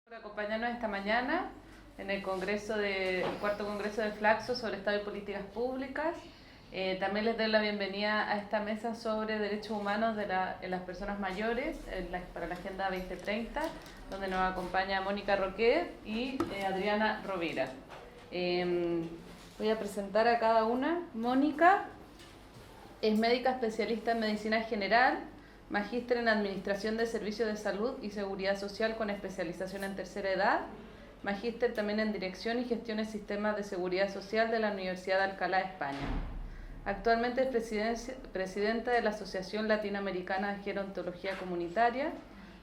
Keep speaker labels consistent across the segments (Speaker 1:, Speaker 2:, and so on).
Speaker 1: Por acompañarnos esta mañana en el cuarto congreso de Flaxo sobre Estado y Políticas Públicas. También les doy la bienvenida a esta mesa sobre derechos humanos en las personas mayores para la Agenda 2030, donde nos acompaña Mónica Roquet y Adriana Rovira. Voy a presentar a cada una. Mónica es médica especialista en medicina general, magíster en Administración de Servicios de Salud y Seguridad Social con especialización en tercera edad, magíster también en Dirección y Gestión de Sistemas de Seguridad Social de la Universidad de Alcalá, España. Actualmente es presidenta de la Asociación Latinoamericana de Gerontología Comunitaria,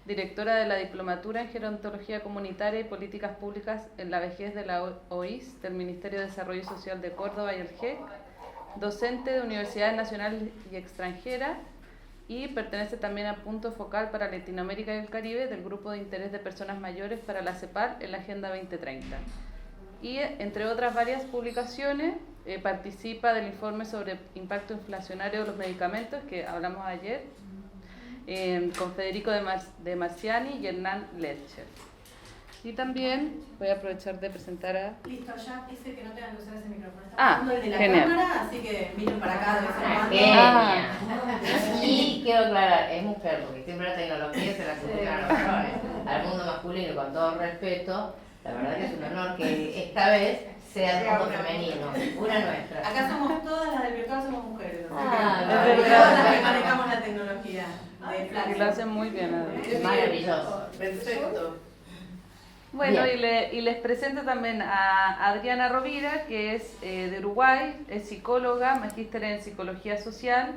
Speaker 1: directora de la Diplomatura en Gerontología Comunitaria y Políticas Públicas en la Vejez de la OIS del Ministerio de Desarrollo Social de Córdoba y el GEC, docente de universidades nacionales y extranjeras, y pertenece también a Punto Focal para Latinoamérica y el Caribe del Grupo de Interés de Personas Mayores para la CEPAL en la Agenda 2030. Y entre otras varias publicaciones, participa del informe sobre impacto inflacionario de los medicamentos que hablamos ayer, con Federico de Marciani y Hernán Lercher. Y también voy a aprovechar de presentar a...
Speaker 2: Listo, ya dice que no tengan que usar ese micrófono. Está usando el de la
Speaker 1: genial.
Speaker 2: cámara, así que miren para acá de vez en cuando.
Speaker 3: Y quiero aclarar, es mujer, porque siempre la tecnología se la atribuyen a los varones. Al mundo masculino, con todo respeto, la verdad que es un honor que esta vez sea el mundo femenino, una nuestra.
Speaker 2: Acá somos todas las del virtual, somos mujeres.
Speaker 1: verdad.
Speaker 2: Todas las que manejamos la tecnología de Flaxo.
Speaker 1: Y lo hacen muy bien, Adriana.
Speaker 3: Maravilloso.
Speaker 2: Perfecto.
Speaker 1: Bueno, y les presento también a Adriana Rovira, que es de Uruguay, es psicóloga, magíster en Psicología Social.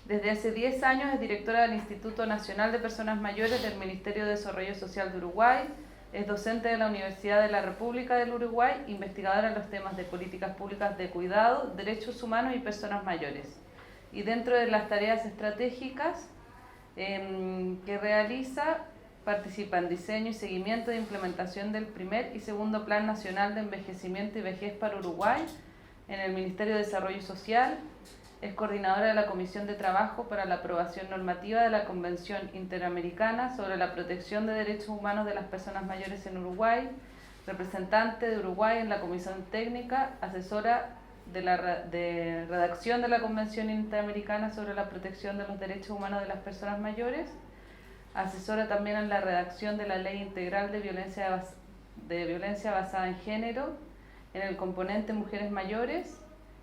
Speaker 1: Desde hace 10 años es directora del Instituto Nacional de Personas Mayores del Ministerio de Desarrollo Social de Uruguay. Es docente de la Universidad de la República del Uruguay, investigadora en los temas de políticas públicas de cuidado, derechos humanos y personas mayores. Y dentro de las tareas estratégicas que realiza, participa en diseño y seguimiento de implementación del primer y segundo Plan Nacional de Envejecimiento y Vejez para Uruguay en el Ministerio de Desarrollo Social. Es coordinadora de la Comisión de Trabajo para la aprobación normativa de la Convención Interamericana sobre la protección de derechos humanos de las personas mayores en Uruguay, representante de Uruguay en la Comisión Técnica, asesora de redacción de la Convención Interamericana sobre la protección de los derechos humanos de las personas mayores, asesora también en la redacción de la Ley Integral de Violencia Basada en Género en el componente Mujeres Mayores,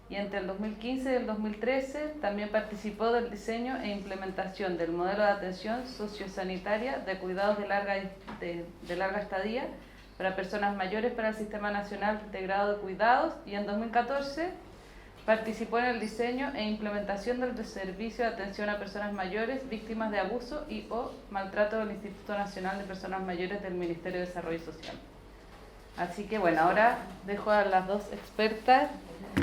Speaker 1: y entre el 2015 y el 2013 también participó del diseño e implementación del modelo de atención sociosanitaria de cuidados de larga estadía para personas mayores para el Sistema Nacional Integrado de Cuidados, y en 2014 participó en el diseño e implementación del Servicio de Atención a Personas Mayores víctimas de abuso o maltrato del Instituto Nacional de Personas Mayores del Ministerio de Desarrollo Social. Así que bueno, ahora dejo a las dos expertas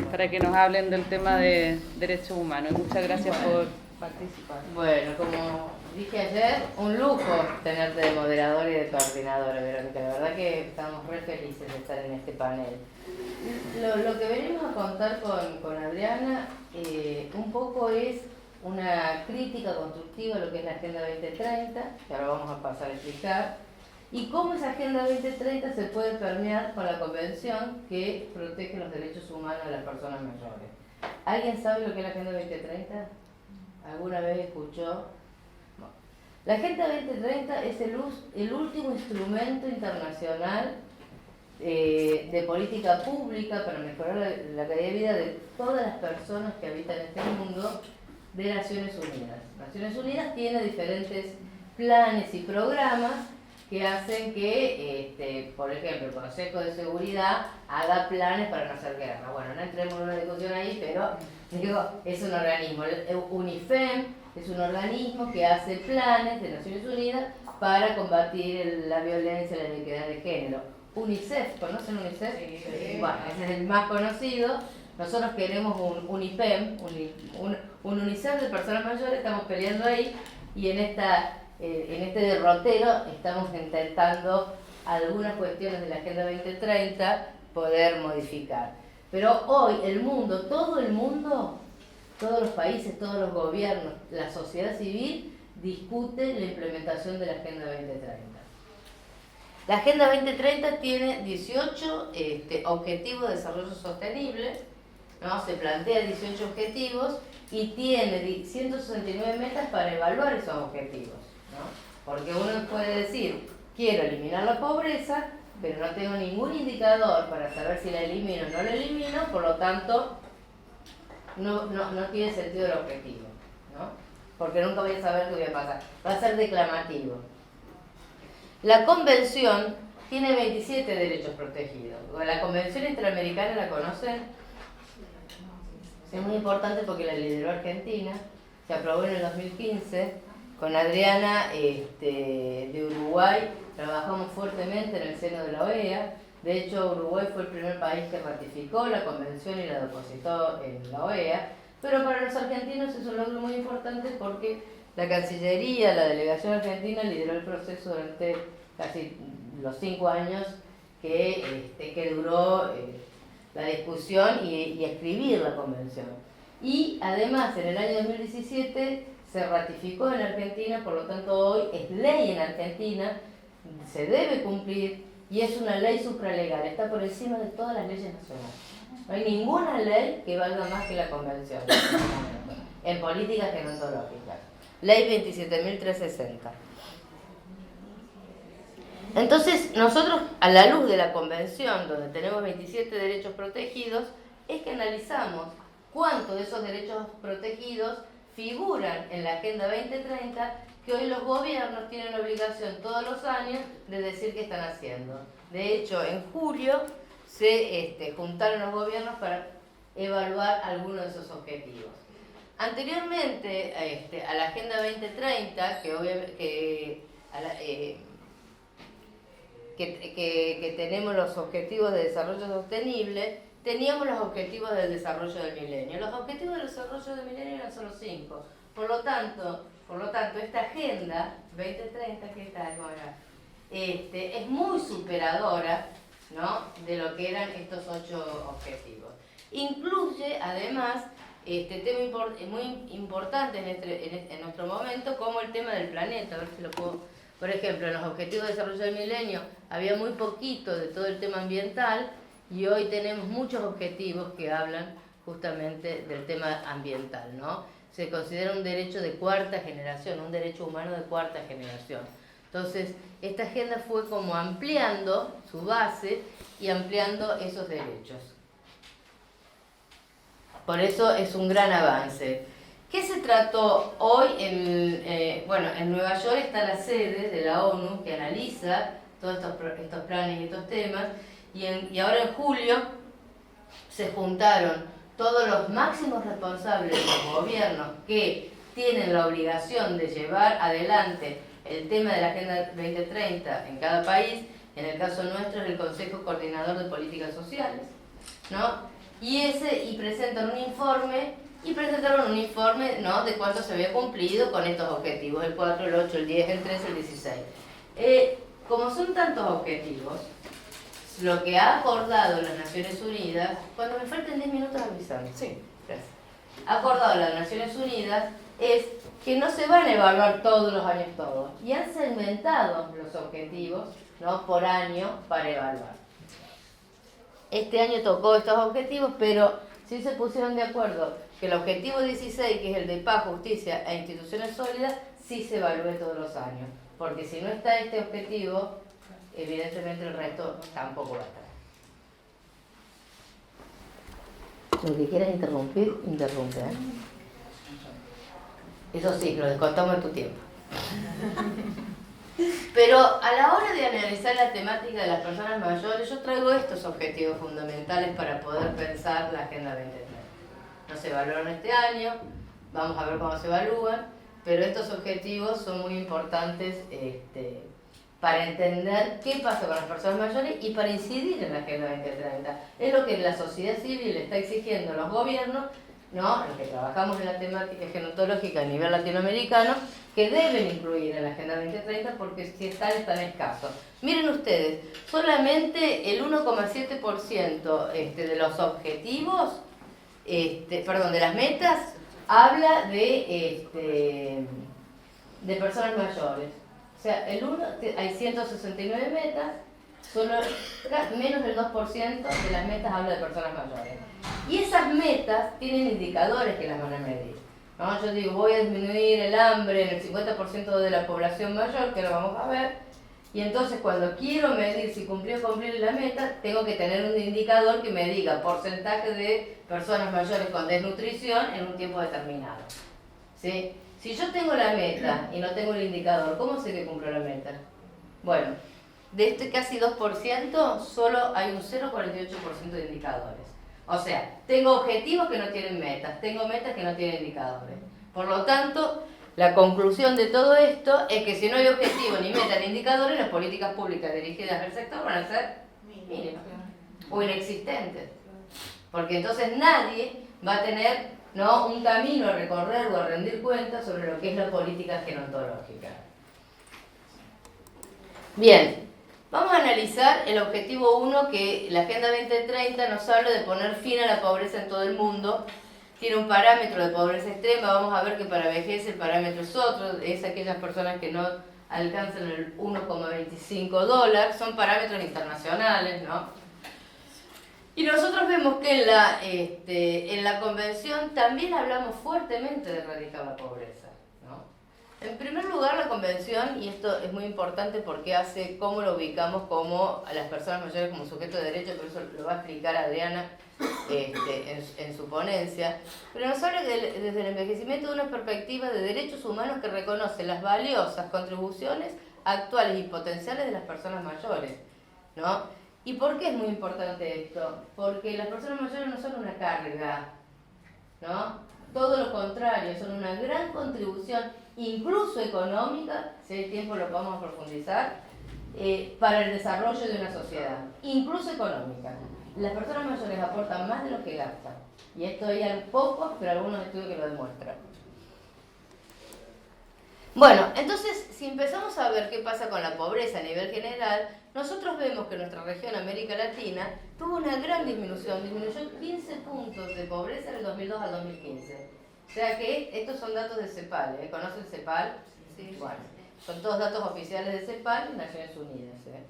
Speaker 1: para que nos hablen del tema de derechos humanos. Muchas gracias por participar.
Speaker 3: Bueno, como dije ayer, un lujo tenerte de moderadora y de coordinadora, Verónica. La verdad que estamos re felices de estar en este panel. Lo que venimos a contar con Adriana un poco es una crítica constructiva a lo que es la Agenda 2030, que ahora vamos a pasar a explicar, y cómo esa Agenda 2030 se puede permear con la Convención que protege los derechos humanos de las personas mayores. ¿Alguien sabe lo que es la Agenda 2030? ¿Alguna vez escuchó? Bueno, la Agenda 2030 es el último instrumento internacional de política pública para mejorar la calidad de vida de todas las personas que habitan este mundo de Naciones Unidas. Naciones Unidas tiene diferentes planes y programas que hacen que, por ejemplo, el Consejo de Seguridad haga planes para no hacer guerra. Bueno, no entremos en una discusión ahí, pero digo, es un organismo. El UNIFEM es un organismo que hace planes de Naciones Unidas para combatir la violencia y la inequidad de género. UNICEF, ¿conocen UNICEF? Sí. Bueno, ese es el más conocido. Nosotros queremos un UNIFEM, un UNICEF de personas mayores, estamos peleando ahí, y en este derrotero estamos intentando algunas cuestiones de la Agenda 2030 poder modificar. Pero hoy el mundo, todo el mundo, todos los países, todos los gobiernos, la sociedad civil discute la implementación de la Agenda 2030. La Agenda 2030 tiene 18 objetivos de desarrollo sostenible, ¿no? Se plantea 18 objetivos y tiene 169 metas para evaluar esos objetivos, ¿no? Porque uno puede decir, quiero eliminar la pobreza, pero no tengo ningún indicador para saber si la elimino o no la elimino, por lo tanto, no tiene sentido el objetivo, ¿no? Porque nunca voy a saber qué voy a pasar. Va a ser declamativo. La Convención tiene 27 derechos protegidos. La Convención Interamericana, ¿la conocen? Es muy importante porque la lideró Argentina, se aprobó en el 2015, con Adriana de Uruguay, trabajamos fuertemente en el seno de la OEA. De hecho, Uruguay fue el primer país que ratificó la convención y la depositó en la OEA, pero para los argentinos es un logro muy importante porque la Cancillería, la delegación argentina lideró el proceso durante casi los 5 años que duró la discusión y escribir la convención. Y además, en el año 2017 se ratificó en Argentina, por lo tanto hoy es ley en Argentina, se debe cumplir y es una ley supralegal, está por encima de todas las leyes nacionales. No hay ninguna ley que valga más que la convención en política gerontológica. Ley 27.360. Entonces, nosotros, a la luz de la convención, donde tenemos 27 derechos protegidos, es que analizamos cuántos de esos derechos protegidos figuran en la Agenda 2030, que hoy los gobiernos tienen obligación todos los años de decir qué están haciendo. De hecho, en julio se juntaron los gobiernos para evaluar algunos de esos objetivos. Anteriormente a la Agenda 2030, que tenemos los objetivos de desarrollo sostenible, teníamos los objetivos del desarrollo del milenio. Los objetivos del desarrollo del milenio eran solo 5. Por lo tanto, esta Agenda 2030 que está ahora, es muy superadora, ¿no?, de lo que eran estos 8 objetivos. Incluye, además, temas muy importantes en nuestro momento, como el tema del planeta. A ver si lo puedo... Por ejemplo, en los objetivos de desarrollo del milenio había muy poquito de todo el tema ambiental y hoy tenemos muchos objetivos que hablan justamente del tema ambiental, ¿no? Se considera un derecho de cuarta generación, un derecho humano de cuarta generación. Entonces, esta agenda fue como ampliando su base y ampliando esos derechos. Por eso es un gran avance. ¿Qué se trató hoy? En Nueva York está la sede de la ONU que analiza todos estos planes y estos temas, y ahora en julio se juntaron todos los máximos responsables de los gobiernos que tienen la obligación de llevar adelante el tema de la Agenda 2030 en cada país. En el caso nuestro es el Consejo Coordinador de Políticas Sociales, ¿no? Y presentaron un informe, ¿no?, de cuánto se había cumplido con estos objetivos, el 4, el 8, el 10, el 13, el 16. Como son tantos objetivos, lo que ha acordado las Naciones Unidas, cuando me falten 10 minutos avisando. Sí, gracias. Ha acordado las Naciones Unidas es que no se van a evaluar todos los años todos, y han segmentado los objetivos, ¿no?, por año para evaluar. Este año tocó estos objetivos, pero sí se pusieron de acuerdo que el objetivo 16, que es el de paz, justicia e instituciones sólidas, sí se evalúe todos los años. Porque si no está este objetivo, evidentemente el resto tampoco va a estar. Lo que quieras interrumpir, interrumpe, ¿eh? Eso sí, lo descontamos de tu tiempo. Pero a la hora de analizar la temática de las personas mayores, yo traigo estos objetivos fundamentales para poder pensar la Agenda 2030. No se evaluaron este año, vamos a ver cómo se evalúan, pero estos objetivos son muy importantes para entender qué pasa con las personas mayores y para incidir en la Agenda 2030. Es lo que la sociedad civil está exigiendo a los gobiernos, ¿no?, los que trabajamos en la temática gerontológica a nivel latinoamericano, que deben incluir en la Agenda 2030 porque si están escasos. Miren ustedes, solamente el 1,7% de los objetivos, de las metas, habla de personas mayores. sea, hay 169 metas, solo menos del 2% de las metas habla de personas mayores. Y esas metas tienen indicadores que las van a medir, ¿no? Yo digo, voy a disminuir el hambre en el 50% de la población mayor, que lo vamos a ver, y entonces cuando quiero medir si cumplí o cumplir la meta, tengo que tener un indicador que me diga porcentaje de personas mayores con desnutrición en un tiempo determinado, ¿sí? Si yo tengo la meta y no tengo el indicador, ¿cómo sé que cumplo la meta? Bueno, de este casi 2%, solo hay un 0,48% de indicadores. O sea, tengo objetivos que no tienen metas, tengo metas que no tienen indicadores. Por lo tanto, la conclusión de todo esto es que si no hay objetivo, ni meta, ni indicadores, las políticas públicas dirigidas al sector van a ser mínimas o inexistentes. Porque entonces nadie va a tener, ¿no?, un camino a recorrer o a rendir cuentas sobre lo que es la política gerontológica. Bien, vamos a analizar el objetivo 1, que la Agenda 2030 nos habla de poner fin a la pobreza en todo el mundo. Tiene un parámetro de pobreza extrema, vamos a ver que para vejez el parámetro es otro, es aquellas personas que no alcanzan el $1,25, son parámetros internacionales, ¿no? Y nosotros vemos que en la convención también hablamos fuertemente de erradicar la pobreza, ¿no? En primer lugar, la convención, y esto es muy importante porque hace cómo lo ubicamos como a las personas mayores como sujeto de derecho, pero eso lo va a explicar Adriana en su ponencia, pero nos habla desde el envejecimiento de una perspectiva de derechos humanos que reconoce las valiosas contribuciones actuales y potenciales de las personas mayores, ¿no? ¿Y por qué es muy importante esto? Porque las personas mayores no son una carga, ¿no? Todo lo contrario, son una gran contribución, incluso económica, si hay tiempo lo vamos a profundizar, para el desarrollo de una sociedad, incluso económica. Las personas mayores aportan más de lo que gastan, y esto hay pocos, pero algunos estudios que lo demuestran. Bueno, entonces, si empezamos a ver qué pasa con la pobreza a nivel general, nosotros vemos que nuestra región, América Latina, tuvo una gran disminuyó 15 puntos de pobreza del 2002 al 2015. O sea que estos son datos de CEPAL, ¿eh? ¿Conocen CEPAL? Sí. Bueno, son todos datos oficiales de CEPAL y Naciones Unidas, ¿eh?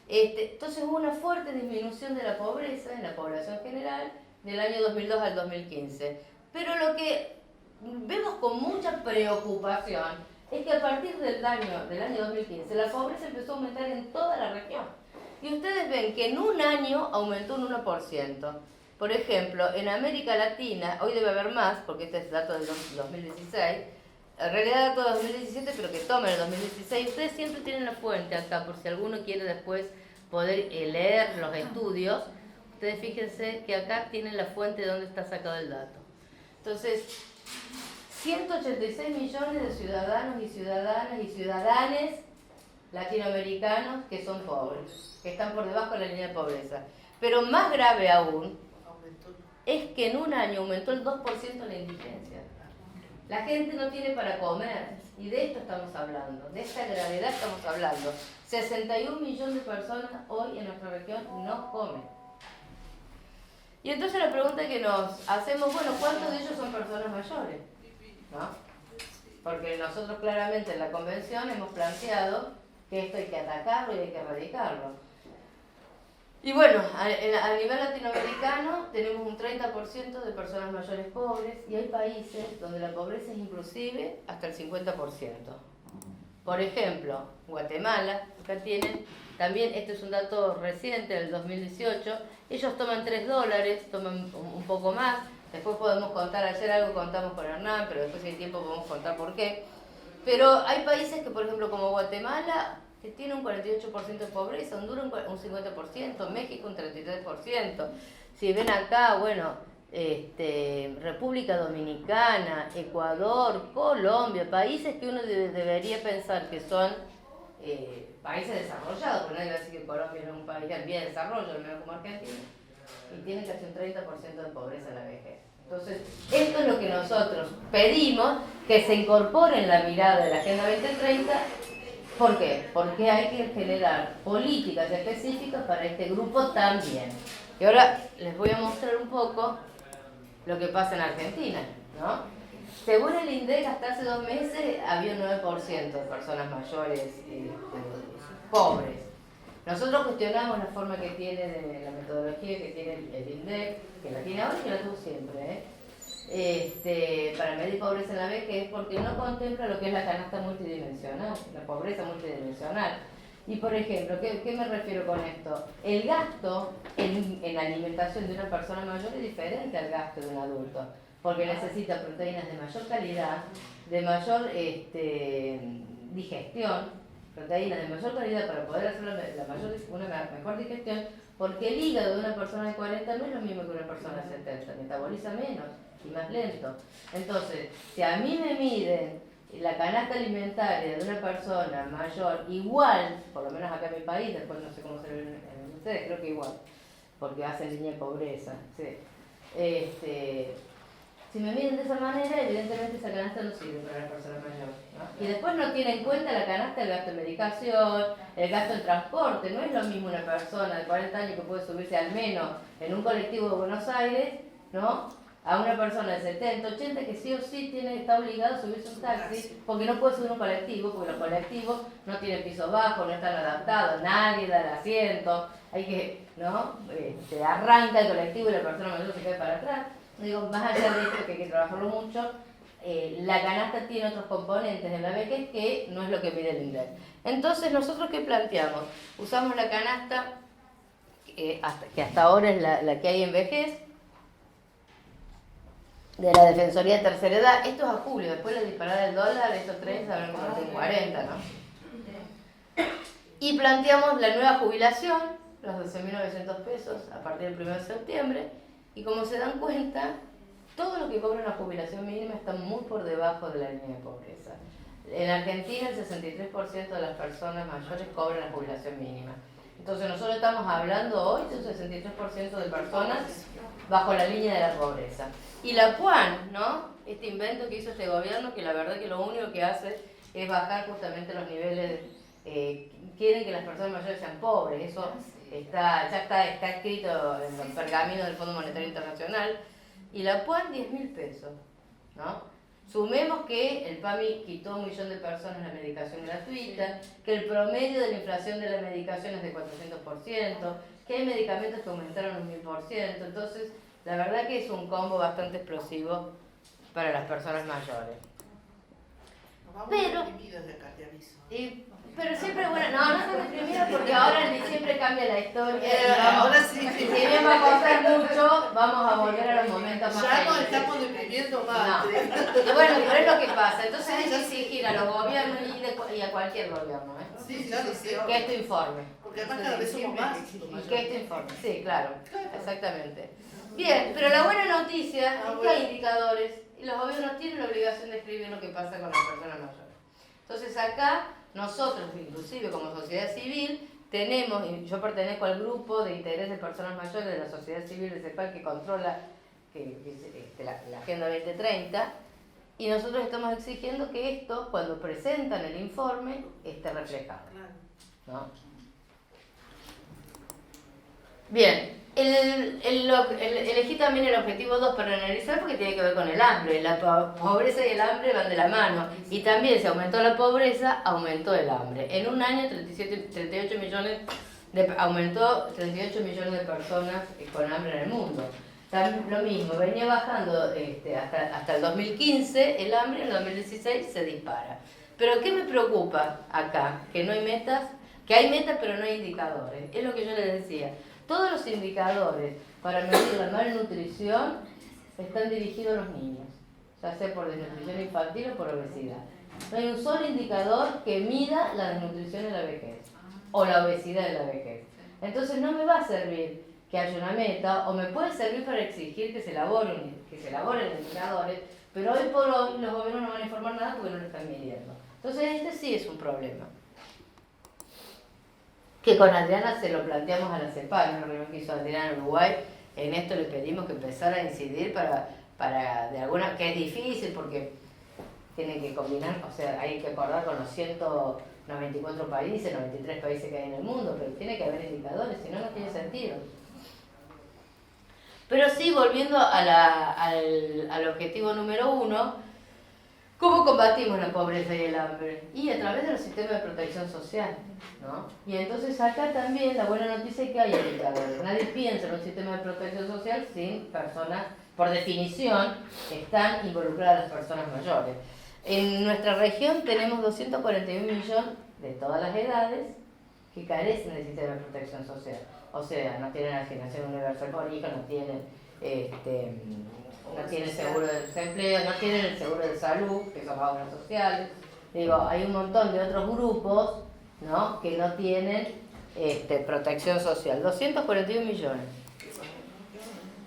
Speaker 3: Entonces hubo una fuerte disminución de la pobreza en la población general del año 2002 al 2015. Pero lo que vemos con mucha preocupación es que a partir del año 2015 la pobreza empezó a aumentar en toda la región. Y ustedes ven que en un año aumentó un 1%. Por ejemplo, en América Latina, hoy debe haber más, porque este es dato del 2016, en realidad dato del 2017, pero que toman el 2016. Ustedes siempre tienen la fuente acá, por si alguno quiere después poder leer los estudios. Ustedes fíjense que acá tienen la fuente de donde está sacado el dato. Entonces, 186 millones de ciudadanos y ciudadanas y ciudadanes latinoamericanos que son pobres, que están por debajo de la línea de pobreza. Pero más grave aún es que en un año aumentó el 2% la indigencia. La gente no tiene para comer, y de esto estamos hablando, de esta gravedad estamos hablando. 61 millones de personas hoy en nuestra región no comen. Y entonces la pregunta que nos hacemos, bueno, ¿cuántos de ellos son personas mayores? ¿No? Porque nosotros claramente en la convención hemos planteado que esto hay que atacarlo y hay que erradicarlo. Y bueno, a nivel latinoamericano tenemos un 30% de personas mayores pobres, y hay países donde la pobreza es inclusive hasta el 50%. Por ejemplo, Guatemala, acá tienen, también este es un dato reciente del 2018, ellos toman $3, toman un poco más. Después podemos contar, ayer algo contamos con Hernán, pero después si hay tiempo podemos contar por qué. Pero hay países que, por ejemplo, como Guatemala, que tiene un 48% de pobreza, Honduras un 50%, México un 33%. Si ven acá, bueno, República Dominicana, Ecuador, Colombia, países que uno debería pensar que son países desarrollados, porque nadie va a decir que Colombia no es un país en vía de desarrollo, al menos como Argentina, y tiene casi un 30% de pobreza en la vejez. Entonces, esto es lo que nosotros pedimos que se incorpore en la mirada de la Agenda 2030. ¿Por qué? Porque hay que generar políticas específicas para este grupo también. Y ahora les voy a mostrar un poco lo que pasa en Argentina, ¿no? Según el INDEC, hasta hace 2 meses había un 9% de personas mayores pobres. Nosotros cuestionamos la forma que tiene, de la metodología que tiene el INDEC, que la tiene ahora y que la tuvo siempre, para medir pobreza en la vejez, porque no contempla lo que es la canasta multidimensional, la pobreza multidimensional. Y por ejemplo, ¿qué me refiero con esto? El gasto en alimentación de una persona mayor es diferente al gasto de un adulto, porque necesita proteínas de mayor calidad, de mayor digestión, proteínas de mayor calidad para poder hacer una mejor digestión, porque el hígado de una persona de 40 no es lo mismo que una persona de 70, metaboliza menos y más lento. Entonces, si a mí me miden la canasta alimentaria de una persona mayor igual, por lo menos acá en mi país, después no sé cómo se ve en ustedes, creo que igual, porque hacen línea de pobreza, sí. Si me miden de esa manera, evidentemente esa canasta no sirve para la persona mayor, ¿no? Y después no tiene en cuenta la canasta el gasto de medicación, el gasto en transporte. No es lo mismo una persona de 40 años que puede subirse al menos en un colectivo de Buenos Aires, ¿no?, a una persona de 70, 80 que sí o sí está obligado a subirse un taxi porque no puede subir un colectivo, porque los colectivos no tienen piso bajo, no están adaptados, nadie da el asiento, hay que, ¿no? Arranca el colectivo y la persona mayor se cae para atrás. Digo, más allá de esto que hay que trabajarlo mucho, la canasta tiene otros componentes en la vejez que no es lo que mide el INDEC. Entonces, ¿nosotros qué planteamos? Usamos la canasta que hasta ahora es la que hay en vejez, de la Defensoría de Tercera Edad. Esto es a julio, después de la disparada del dólar, estos 30 se habrán convertido en 40, ¿no? Y planteamos la nueva jubilación, los 12.900 pesos a partir del 1 de septiembre, y como se dan cuenta, todo lo que cobra una jubilación mínima está muy por debajo de la línea de pobreza. En Argentina el 63% de las personas mayores cobran la jubilación mínima. Entonces nosotros estamos hablando hoy de un 63% de personas bajo la línea de la pobreza. Y la PUAN, ¿no?, este invento que hizo este gobierno, que la verdad que lo único que hace es bajar justamente los niveles, quieren que las personas mayores sean pobres, eso ya está escrito en los pergaminos del Fondo Monetario Internacional, y la PUAN 10.000 pesos, ¿no? Sumemos que el PAMI quitó a 1 millón de personas la medicación gratuita, que el promedio de la inflación de la medicación es de 400%, que hay medicamentos que aumentaron un 1000%, entonces la verdad que es un combo bastante explosivo para las personas mayores.
Speaker 2: Nos vamos
Speaker 3: Pero,
Speaker 2: deprimidos de acá, te aviso.
Speaker 3: Pero siempre, bueno, no están deprimidos porque ahora en diciembre cambia la historia.
Speaker 2: Ahora sí.
Speaker 3: Y si bien va a costar mucho, vamos a volver a los momentos más
Speaker 2: Ya nos
Speaker 3: felices.
Speaker 2: estamos deprimiendo más.
Speaker 3: No. Y bueno, pero es lo que pasa. Entonces hay que exigir a los gobiernos y a cualquier gobierno,
Speaker 2: Sí, claro, sí.
Speaker 3: que esto informe.
Speaker 2: Porque además cada vez somos más.
Speaker 3: Y que esto informe. Sí, claro. Exactamente. Bien, pero la buena noticia es que hay indicadores y los gobiernos tienen la obligación de escribir lo que pasa con las personas mayores. Entonces acá nosotros, inclusive como sociedad civil, tenemos, y yo pertenezco al grupo de interés de personas mayores de la sociedad civil de CEPAL que controla la Agenda 2030, y nosotros estamos exigiendo que esto, cuando presentan el informe, esté reflejado, ¿no? Bien, elegí también el objetivo 2 para analizar porque tiene que ver con el hambre. La pobreza y el hambre van de la mano. Y también se aumentó la pobreza, aumentó el hambre. En un año aumentó 38 millones de personas con hambre en el mundo. También, lo mismo, venía bajando hasta el 2015 el hambre, en el 2016 se dispara. Pero ¿qué me preocupa acá? Que no hay metas, que hay metas pero no hay indicadores. Es lo que yo les decía. Todos los indicadores para medir la malnutrición están dirigidos a los niños, ya sea por desnutrición infantil o por obesidad. No hay un solo indicador que mida la desnutrición en la vejez o la obesidad en la vejez. Entonces no me va a servir que haya una meta, o me puede servir para exigir que se elaboren indicadores, pero hoy por hoy los gobiernos no van a informar nada porque no lo están midiendo. Entonces este sí es un problema. Que con Adriana se lo planteamos a la CEPAL, una reunión que hizo Adriana en Uruguay, en esto le pedimos que empezara a incidir para de alguna, que es difícil porque tienen que combinar, o sea, hay que acordar con los 194 países, 93 países que hay en el mundo, pero tiene que haber indicadores, si no, no tiene sentido. Pero sí, volviendo al objetivo número 1, ¿Cómo combatimos la pobreza y el hambre? Y a través de los sistemas de protección social, ¿no? Y entonces acá también la buena noticia es que hay indicadores. Nadie piensa en un sistema de protección social sin personas, por definición, están involucradas las personas mayores. En nuestra región tenemos 241 millones de todas las edades que carecen del sistema de protección social. O sea, no tienen asignación universal por hijo, no tienen seguro de desempleo, no tienen el seguro de salud, que son obras sociales. Digo, hay un montón de otros grupos, ¿no?, que no tienen protección social. 241 millones.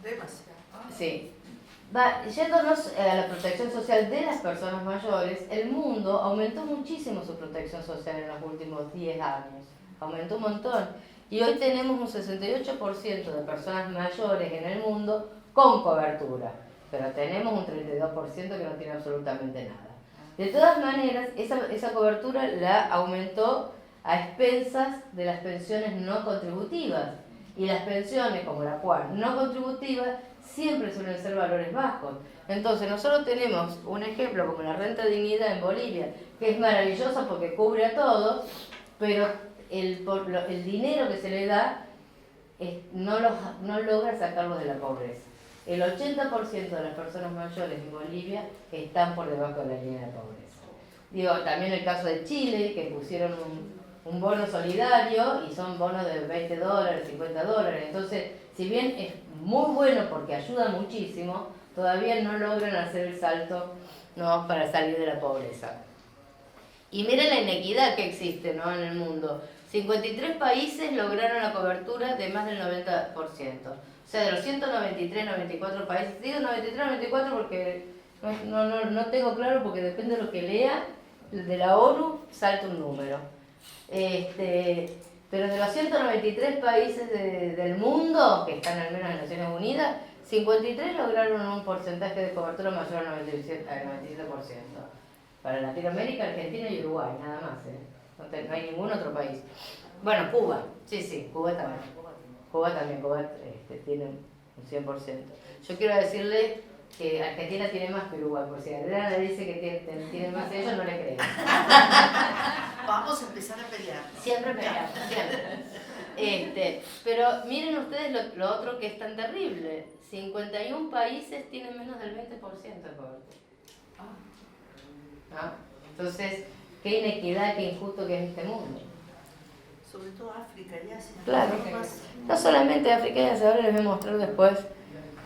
Speaker 2: Demasiado.
Speaker 3: Sí. Yéndonos a la protección social de las personas mayores, el mundo aumentó muchísimo su protección social en los últimos 10 años. Aumentó un montón. Y hoy tenemos un 68% de personas mayores en el mundo con cobertura. Pero tenemos un 32% que no tiene absolutamente nada. De todas maneras, esa cobertura la aumentó a expensas de las pensiones no contributivas. Y las pensiones, como la cual no contributivas, siempre suelen ser valores bajos. Entonces, nosotros tenemos un ejemplo como la renta de dignidad en Bolivia, que es maravillosa porque cubre a todos, pero el dinero que se le da no logra sacarlos de la pobreza. El 80% de las personas mayores en Bolivia están por debajo de la línea de pobreza. Digo, también el caso de Chile, que pusieron un bono solidario y son bonos de $20, $50. Entonces, si bien es muy bueno porque ayuda muchísimo, todavía no logran hacer el salto, ¿no?, para salir de la pobreza. Y miren la inequidad que existe, ¿no?, en el mundo. 53 países lograron la cobertura de más del 90%. O sea, de los 193, 94 países, digo 93, 94 porque no tengo claro, porque depende de lo que lea, de la ONU salta un número. Pero de los 193 países del mundo, que están al menos en Naciones Unidas, 53 lograron un porcentaje de cobertura mayor al 97%. Para Latinoamérica, Argentina y Uruguay, nada más, no hay ningún otro país. Bueno, Cuba, sí, Cuba también. Cuba tiene un 100%. Yo quiero decirle que Argentina tiene más que Uruguay, por si Adriana dice que tiene más de ellos, no le creo.
Speaker 2: Vamos a empezar a pelear.
Speaker 3: Siempre peleamos, siempre. Pero miren ustedes lo otro que es tan terrible. 51 países tienen menos del 20% de cobertura. ¿No? Entonces, qué inequidad, qué injusto que es este mundo.
Speaker 2: Sobre todo África y Asia.
Speaker 3: Claro. No solamente África y Asia, ahora les voy a mostrar después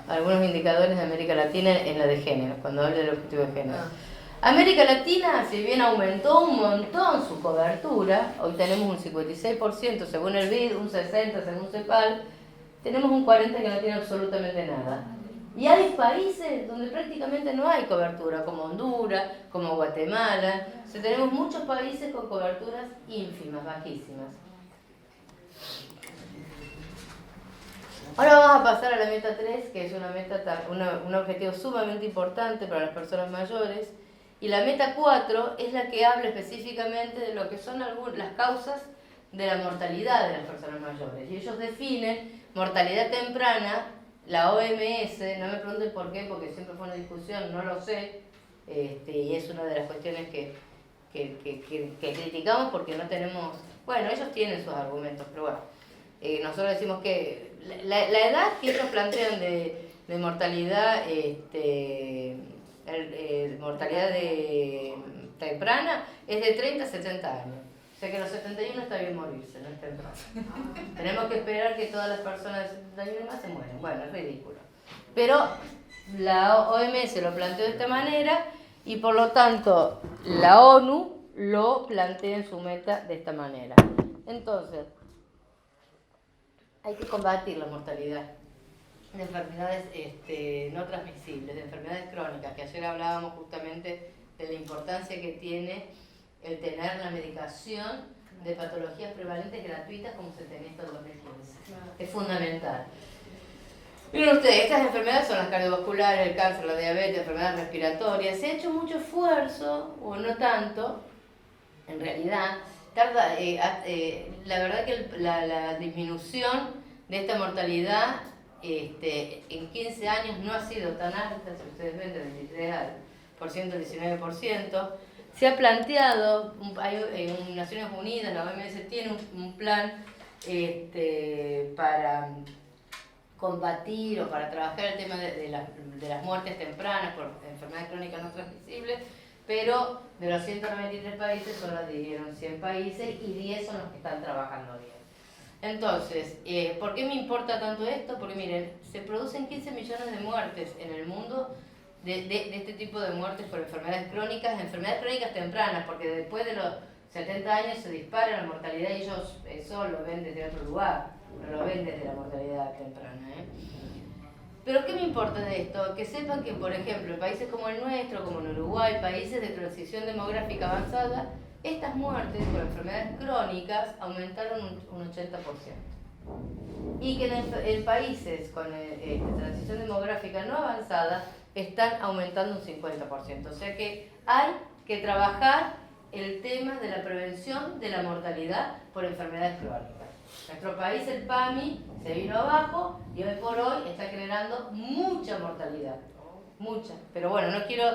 Speaker 3: algunos indicadores de América Latina en la de género, cuando hable del objetivo de género. América Latina, si bien aumentó un montón su cobertura, hoy tenemos un 56% según el BID, un 60% según CEPAL, tenemos un 40% que no tiene absolutamente nada. Y hay países donde prácticamente no hay cobertura, como Honduras, como Guatemala. O sea, tenemos muchos países con coberturas ínfimas, bajísimas. Ahora vamos a pasar a la meta 3, que es un objetivo sumamente importante para las personas mayores. Y la meta 4 es la que habla específicamente de lo que son las causas de la mortalidad de las personas mayores. Y ellos definen mortalidad temprana, la OMS, no me pregunten por qué, porque siempre fue una discusión, no lo sé, y es una de las cuestiones que criticamos porque no tenemos... Bueno, ellos tienen sus argumentos, pero bueno, nosotros decimos que la edad que ellos plantean de mortalidad, mortalidad temprana es de 30 a 70 años. O sea que a los 71 está bien morirse, no es temprano. Tenemos que esperar que todas las personas de 70 años y más se mueren. Bueno, es ridículo. Pero la OMS lo planteó de esta manera y por lo tanto la ONU lo plantea en su meta de esta manera. Entonces, hay que combatir la mortalidad de enfermedades no transmisibles, de enfermedades crónicas, que ayer hablábamos justamente de la importancia que tiene el tener la medicación de patologías prevalentes gratuitas como se tenía hasta el 2015. Es fundamental. Miren ustedes, estas enfermedades son las cardiovasculares, el cáncer, la diabetes, enfermedades respiratorias. Se ha hecho mucho esfuerzo, o no tanto, en realidad. La verdad que la disminución de esta mortalidad en 15 años no ha sido tan alta, si ustedes ven, de 23 19%. Se ha planteado, en Naciones Unidas, la OMS tiene un plan para combatir o para trabajar el tema de las muertes tempranas por enfermedades crónicas no transmisibles, pero de los 193 países solo adhirieron 100 países y 10 son los que están trabajando bien. Entonces, ¿por qué me importa tanto esto? Porque miren, se producen 15 millones de muertes en el mundo de este tipo de muertes por enfermedades crónicas tempranas, porque después de los 70 años se dispara la mortalidad y ellos eso lo ven desde otro lugar, no lo ven desde la mortalidad temprana. Pero ¿qué me importa de esto? Que sepan que, por ejemplo, en países como el nuestro, como en Uruguay, países de transición demográfica avanzada, estas muertes por enfermedades crónicas aumentaron un 80%. Y que en países con transición demográfica no avanzada están aumentando un 50%. O sea que hay que trabajar el tema de la prevención de la mortalidad por enfermedades crónicas. Nuestro país, el PAMI, se vino abajo y hoy por hoy está generando mucha mortalidad. Mucha. Pero bueno, no quiero...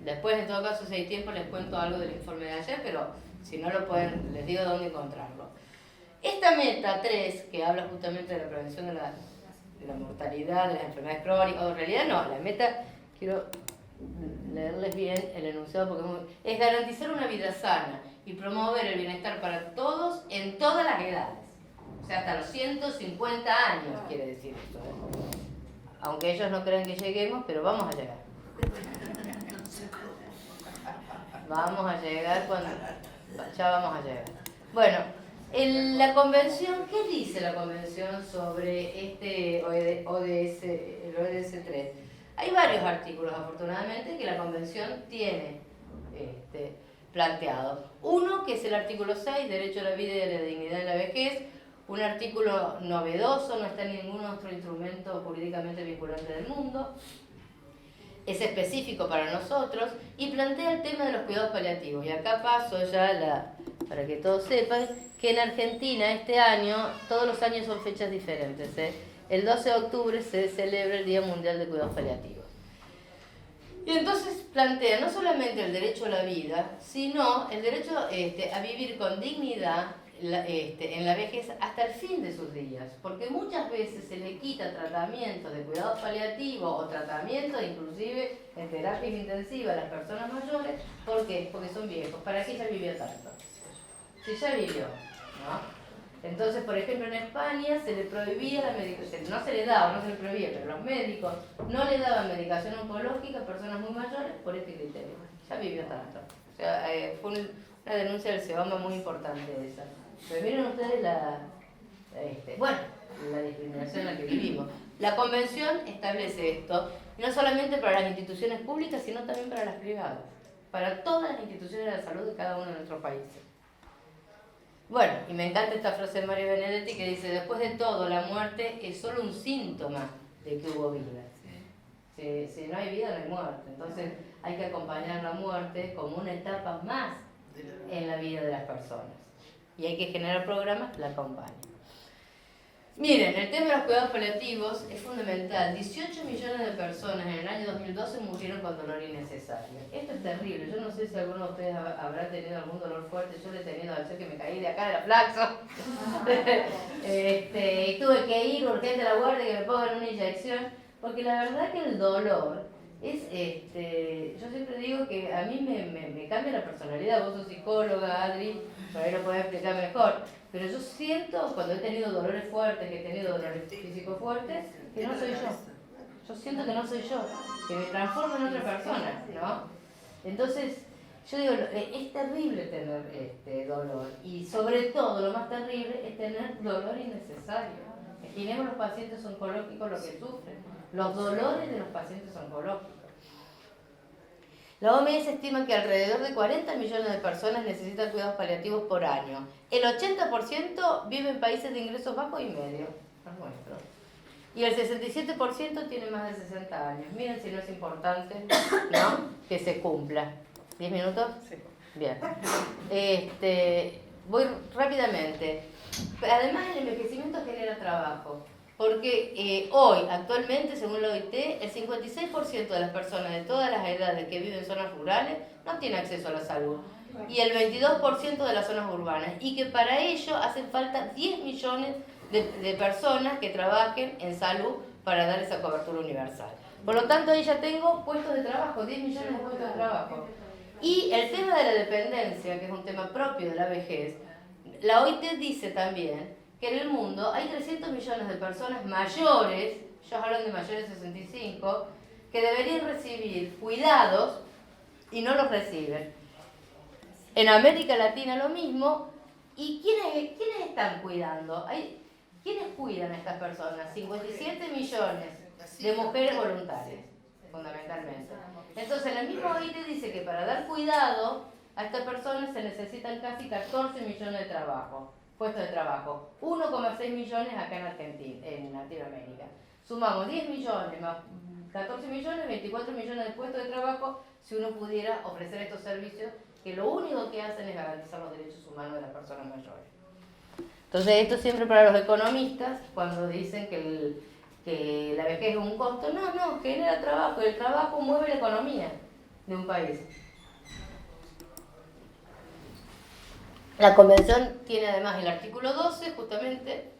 Speaker 3: después, en todo caso, si hay tiempo, les cuento algo del informe de ayer, pero si no lo pueden, les digo dónde encontrarlo. Esta meta 3, que habla justamente de la prevención de la mortalidad, de las enfermedades crónicas, o en realidad no, la meta, quiero leerles bien el enunciado porque es garantizar una vida sana y promover el bienestar para todos en todas las edades. O sea, hasta los 150 años quiere decir esto. Aunque ellos no crean que lleguemos, pero vamos a llegar. Vamos a llegar cuando... Ya vamos a llegar. Bueno, la convención, ¿qué dice la convención sobre este ODS, el ODS 3? Hay varios artículos, afortunadamente, que la convención tiene planteado. Uno, que es el artículo 6, Derecho a la vida y a la dignidad en la vejez, un artículo novedoso, no está en ningún otro instrumento jurídicamente vinculante del mundo. Es específico para nosotros y plantea el tema de los cuidados paliativos. Y acá paso ya, para que todos sepan, que en Argentina este año, todos los años son fechas diferentes. El 12 de octubre se celebra el Día Mundial de Cuidados Paliativos. Y entonces plantea no solamente el derecho a la vida, sino el derecho a vivir con dignidad en la vejez hasta el fin de sus días, porque muchas veces se le quita tratamiento de cuidados paliativos o tratamiento inclusive en terapias intensivas a las personas mayores. ¿Por qué? Porque son viejos. ¿Para qué ya vivió tanto? Si ya vivió, ¿no? Entonces, por ejemplo, en España se le prohibía la medicación, no se le daba, no se le prohibía, pero los médicos no le daban medicación oncológica a personas muy mayores por este criterio. Ya vivió tanto. O sea, fue una denuncia del CEBAMA muy importante esa. Pero miren ustedes la discriminación en la que vivimos. La convención establece esto, no solamente para las instituciones públicas, sino también para las privadas, para todas las instituciones de la salud de cada uno de nuestros países. Bueno, y me encanta esta frase de Mario Benedetti que dice: después de todo, la muerte es solo un síntoma de que hubo vida. Si no hay vida, no hay muerte. Entonces hay que acompañar la muerte como una etapa más en la vida de las personas. Y hay que generar programas que la acompañen. Miren, el tema de los cuidados paliativos es fundamental. 18 millones de personas en el año 2012 murieron con dolor innecesario. Esto es terrible. Yo no sé si alguno de ustedes habrá tenido algún dolor fuerte. Yo lo he tenido al ser que me caí de acá de la flaxo. Tuve que ir urgente a la guardia que me pongan una inyección. Porque la verdad que el dolor es, yo siempre digo que a mí me cambia la personalidad. Vos sos psicóloga, Adri, por ahí lo podés explicar mejor. Pero yo siento, cuando he tenido dolores fuertes, que he tenido dolores físicos fuertes, que no soy yo. Yo siento que no soy yo, que me transformo en otra persona, ¿no? Entonces, yo digo, es terrible tener dolor. Y sobre todo, lo más terrible es tener dolor innecesario. Imaginemos los pacientes oncológicos lo que sufren, los dolores de los pacientes oncológicos. La OMS estima que alrededor de 40 millones de personas necesitan cuidados paliativos por año. El 80% vive en países de ingresos bajos y medios, los nuestros. Y el 67% tiene más de 60 años. Miren si no es importante, ¿no?, que se cumpla. ¿10 minutos? Sí. Bien. Voy rápidamente. Además, el envejecimiento genera trabajo. Porque hoy, actualmente, según la OIT, el 56% de las personas de todas las edades que viven en zonas rurales no tiene acceso a la salud. Y el 22% de las zonas urbanas. Y que para ello hacen falta 10 millones de personas que trabajen en salud para dar esa cobertura universal. Por lo tanto, ahí ya tengo puestos de trabajo, 10 millones de puestos de trabajo. Y el tema de la dependencia, que es un tema propio de la vejez, la OIT dice también que en el mundo hay 300 millones de personas mayores, ellos hablan de mayores de 65, que deberían recibir cuidados y no los reciben. En América Latina lo mismo. ¿Y quiénes están cuidando? ¿Quiénes cuidan a estas personas? 57 millones de mujeres voluntarias, fundamentalmente. Entonces, la misma OIT dice que para dar cuidado a estas personas se necesitan casi 14 millones de puestos de trabajo. 1,6 millones acá en Argentina, en Latinoamérica. Sumamos 10 millones más 14 millones, 24 millones de puestos de trabajo si uno pudiera ofrecer estos servicios que lo único que hacen es garantizar los derechos humanos de las personas mayores. Entonces, esto siempre para los economistas, cuando dicen que la vejez es un costo, no, genera trabajo, el trabajo mueve la economía de un país. La Convención tiene además el artículo 12, justamente,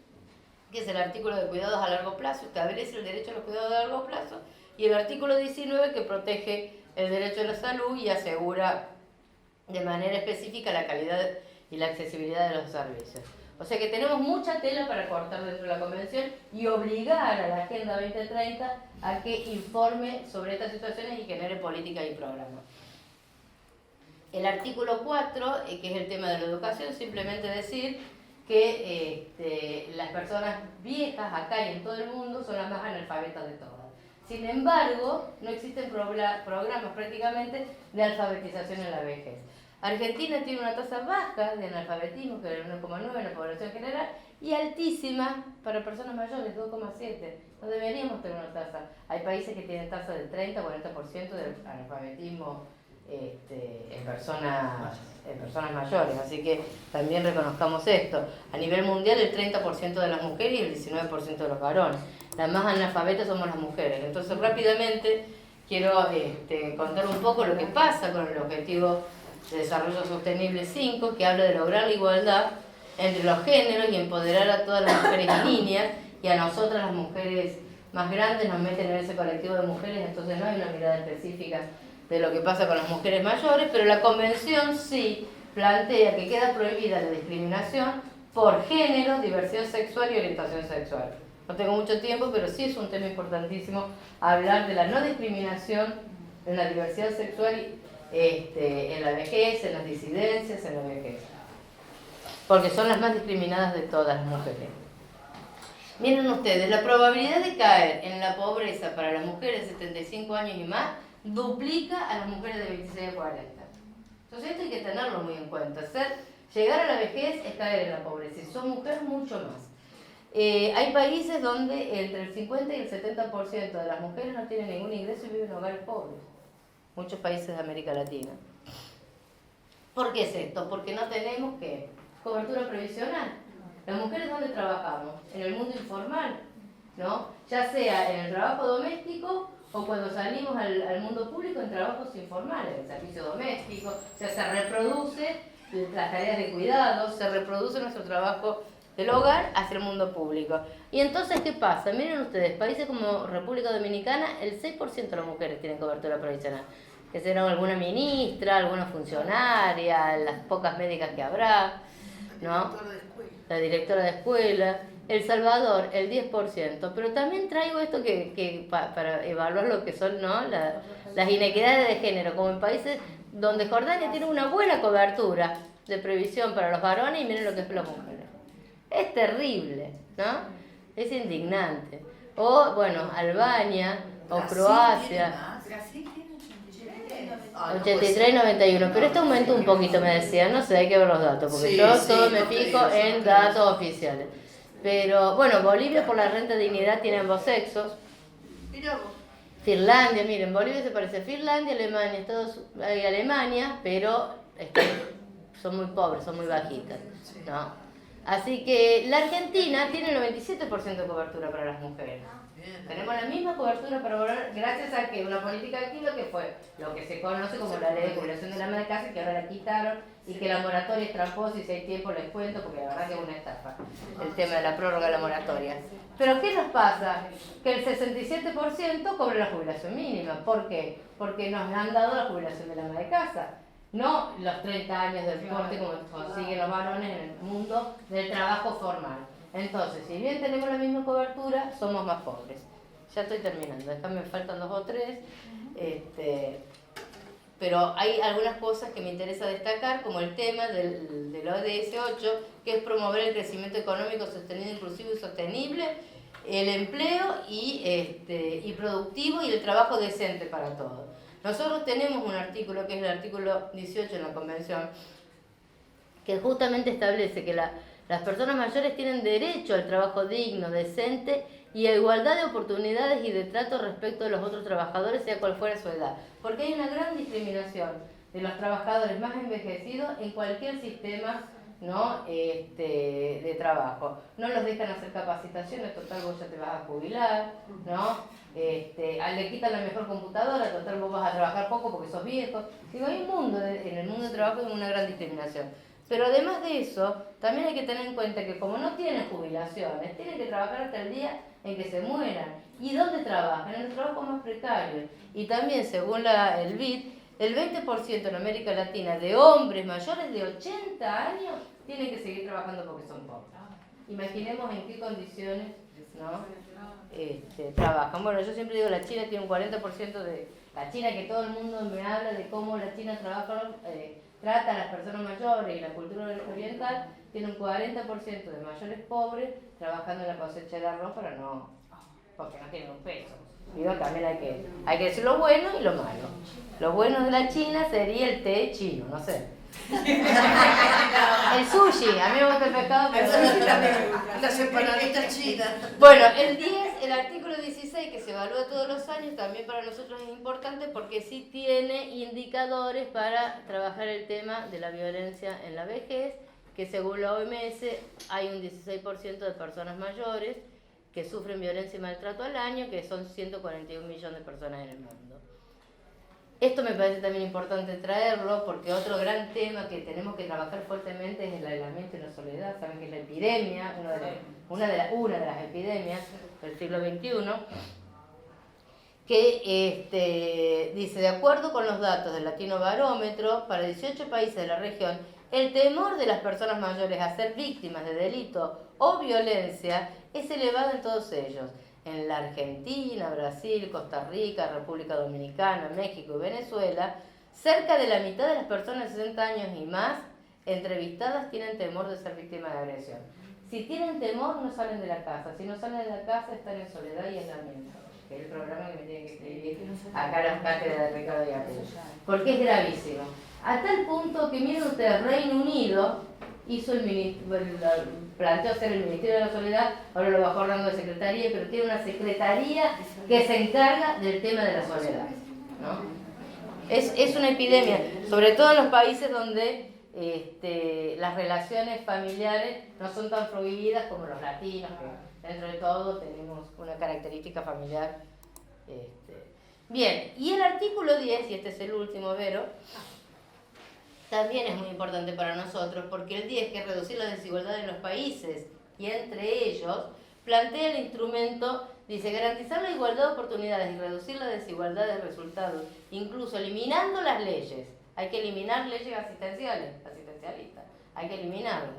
Speaker 3: que es el artículo de cuidados a largo plazo, establece el derecho a los cuidados a largo plazo, y el artículo 19 que protege el derecho a la salud y asegura de manera específica la calidad y la accesibilidad de los servicios. O sea que tenemos mucha tela para cortar dentro de la Convención y obligar a la Agenda 2030 a que informe sobre estas situaciones y genere políticas y programas. El artículo 4, que es el tema de la educación, simplemente decir que las personas viejas acá y en todo el mundo son las más analfabetas de todas. Sin embargo, no existen programas prácticamente de alfabetización en la vejez. Argentina tiene una tasa baja de analfabetismo, que es el 1,9 en la población general, y altísima para personas mayores, 2,7. No deberíamos tener una tasa. Hay países que tienen tasas del 30-40% de analfabetismo en personas mayores, así que también reconozcamos esto. A nivel mundial el 30% de las mujeres y el 19% de los varones. Las más analfabetas somos las mujeres. Entonces rápidamente quiero contar un poco lo que pasa con el Objetivo de Desarrollo Sostenible 5, que habla de lograr la igualdad entre los géneros y empoderar a todas las mujeres y niñas, y a nosotras las mujeres más grandes nos meten en ese colectivo de mujeres, entonces no hay una mirada específica de lo que pasa con las mujeres mayores, pero la Convención sí plantea que queda prohibida la discriminación por género, diversidad sexual y orientación sexual. No tengo mucho tiempo, pero sí es un tema importantísimo hablar de la no discriminación en la diversidad sexual, en la vejez, en las disidencias, en la vejez. Porque son las más discriminadas de todas las mujeres. Miren ustedes, la probabilidad de caer en la pobreza para las mujeres de 75 años y más duplica a las mujeres de 26 a 40. Entonces esto hay que tenerlo muy en cuenta. Llegar a la vejez es caer en la pobreza, y son mujeres mucho más. Hay países donde entre el 50 y el 70% de las mujeres no tienen ningún ingreso y viven en hogares pobres. Muchos países de América Latina. ¿Por qué es esto? Porque no tenemos cobertura previsional. Las mujeres, ¿dónde trabajamos? En el mundo informal, ¿no? Ya sea en el trabajo doméstico o cuando salimos al mundo público en trabajos informales, el servicio doméstico, o sea, se reproduce las tareas de cuidado, se reproduce nuestro trabajo del hogar hacia el mundo público. Y entonces, ¿qué pasa? Miren ustedes, países como República Dominicana, el 6% de las mujeres tienen cobertura provisional, que será alguna ministra, alguna funcionaria, las pocas médicas que habrá, ¿no? La directora de escuela. El Salvador, el 10%. Pero también traigo esto para evaluar lo que son, ¿no? las inequidades de género, como en países donde Jordania tiene una buena cobertura de previsión para los varones, y miren lo que es para las mujeres. Es terrible, ¿no? Es indignante. O, bueno, Albania o Croacia. 83 y 91, pero esto aumenta un poquito, me decían, no sé, hay que ver los datos, porque yo todo me fijo en datos oficiales. Pero, bueno, Bolivia por la renta de dignidad tiene ambos sexos. Finlandia, miren, Bolivia se parece a Finlandia, Alemania, Alemania, pero son muy pobres, son muy bajitas, ¿no? Así que la Argentina tiene el 97% de cobertura para las mujeres. Tenemos la misma cobertura para volar gracias a que una política activa que fue lo que se conoce como la ley de jubilación de la ama de casa, que ahora la quitaron, y que la moratoria es tramposa, y si hay tiempo les cuento, porque la verdad que es una estafa el tema de la prórroga de la moratoria. Pero ¿qué nos pasa? Que el 67% cobra la jubilación mínima. ¿Por qué? Porque nos han dado la jubilación de la ama de casa. No los 30 años del deporte como consiguen los varones en el mundo del trabajo formal. Entonces, si bien tenemos la misma cobertura, somos más pobres. Ya estoy terminando, déjame, me faltan 2 o 3. Pero hay algunas cosas que me interesa destacar, como el tema del ODS 8, que es promover el crecimiento económico sostenido, inclusivo y sostenible, el empleo y productivo y el trabajo decente para todos. Nosotros tenemos un artículo, que es el artículo 18 en la Convención, que justamente establece que las personas mayores tienen derecho al trabajo digno, decente y a igualdad de oportunidades y de trato respecto de los otros trabajadores, sea cual fuera su edad. Porque hay una gran discriminación de los trabajadores más envejecidos en cualquier sistema, ¿no? De trabajo. No los dejan hacer capacitaciones, total vos ya te vas a jubilar, ¿no? Le quitan la mejor computadora, total vos vas a trabajar poco porque sos viejo. Digo, hay un mundo, en el mundo del trabajo hay una gran discriminación. Pero además de eso, también hay que tener en cuenta que como no tienen jubilaciones, tienen que trabajar hasta el día en que se mueran. ¿Y dónde trabajan? En los trabajos más precarios. Y también, según el BID, el 20% en América Latina de hombres mayores de 80 años tienen que seguir trabajando porque son pobres. Imaginemos en qué condiciones, ¿no? Trabajan. Bueno, yo siempre digo, la China tiene un 40% de... La China, que todo el mundo me habla de cómo la China trata a las personas mayores y la cultura oriental, tiene un 40% de mayores pobres trabajando en la cosecha de arroz porque no tienen un peso. Digo, también hay que decir lo bueno y lo malo. Lo bueno de la China sería el té chino, no sé. El sushi, a mí me gusta el pescado, pero
Speaker 2: las empanaditas chinas.
Speaker 3: Bueno, el artículo 16, que se evalúa todos los años, también para nosotros es importante porque sí tiene indicadores para trabajar el tema de la violencia en la vejez, que según la OMS hay un 16% de personas mayores que sufren violencia y maltrato al año, que son 141 millones de personas en el mundo. Esto me parece también importante traerlo porque otro gran tema que tenemos que trabajar fuertemente es el aislamiento y la soledad. Saben que es la epidemia, una de las epidemias del siglo XXI, que dice, de acuerdo con los datos del Latino Barómetro, para 18 países de la región, el temor de las personas mayores a ser víctimas de delito o violencia es elevado en todos ellos. En la Argentina, Brasil, Costa Rica, República Dominicana, México y Venezuela, cerca de la mitad de las personas de 60 años y más entrevistadas tienen temor de ser víctimas de agresión. Si tienen temor, no salen de la casa. Si no salen de la casa, están en soledad y aislamiento. Que es el programa que me tiene que escribir acá las cátedras de Ricardo Diapel. Porque es gravísimo. A tal punto que, miren ustedes, Reino Unido hizo planteó hacer el Ministerio de la Soledad, ahora lo bajó a rango de secretaría, pero tiene una secretaría que se encarga del tema de la soledad, ¿no? Es una epidemia, sobre todo en los países donde las relaciones familiares no son tan fluidas como los latinos, que dentro de todo tenemos una característica familiar. Bien, y el artículo 10, y este es el último, Vero, también es muy importante para nosotros porque el 10, que es reducir la desigualdad en los países y entre ellos, plantea el instrumento, dice, garantizar la igualdad de oportunidades y reducir la desigualdad de resultados, incluso eliminando las leyes. Hay que eliminar leyes asistencialistas, hay que eliminarlas.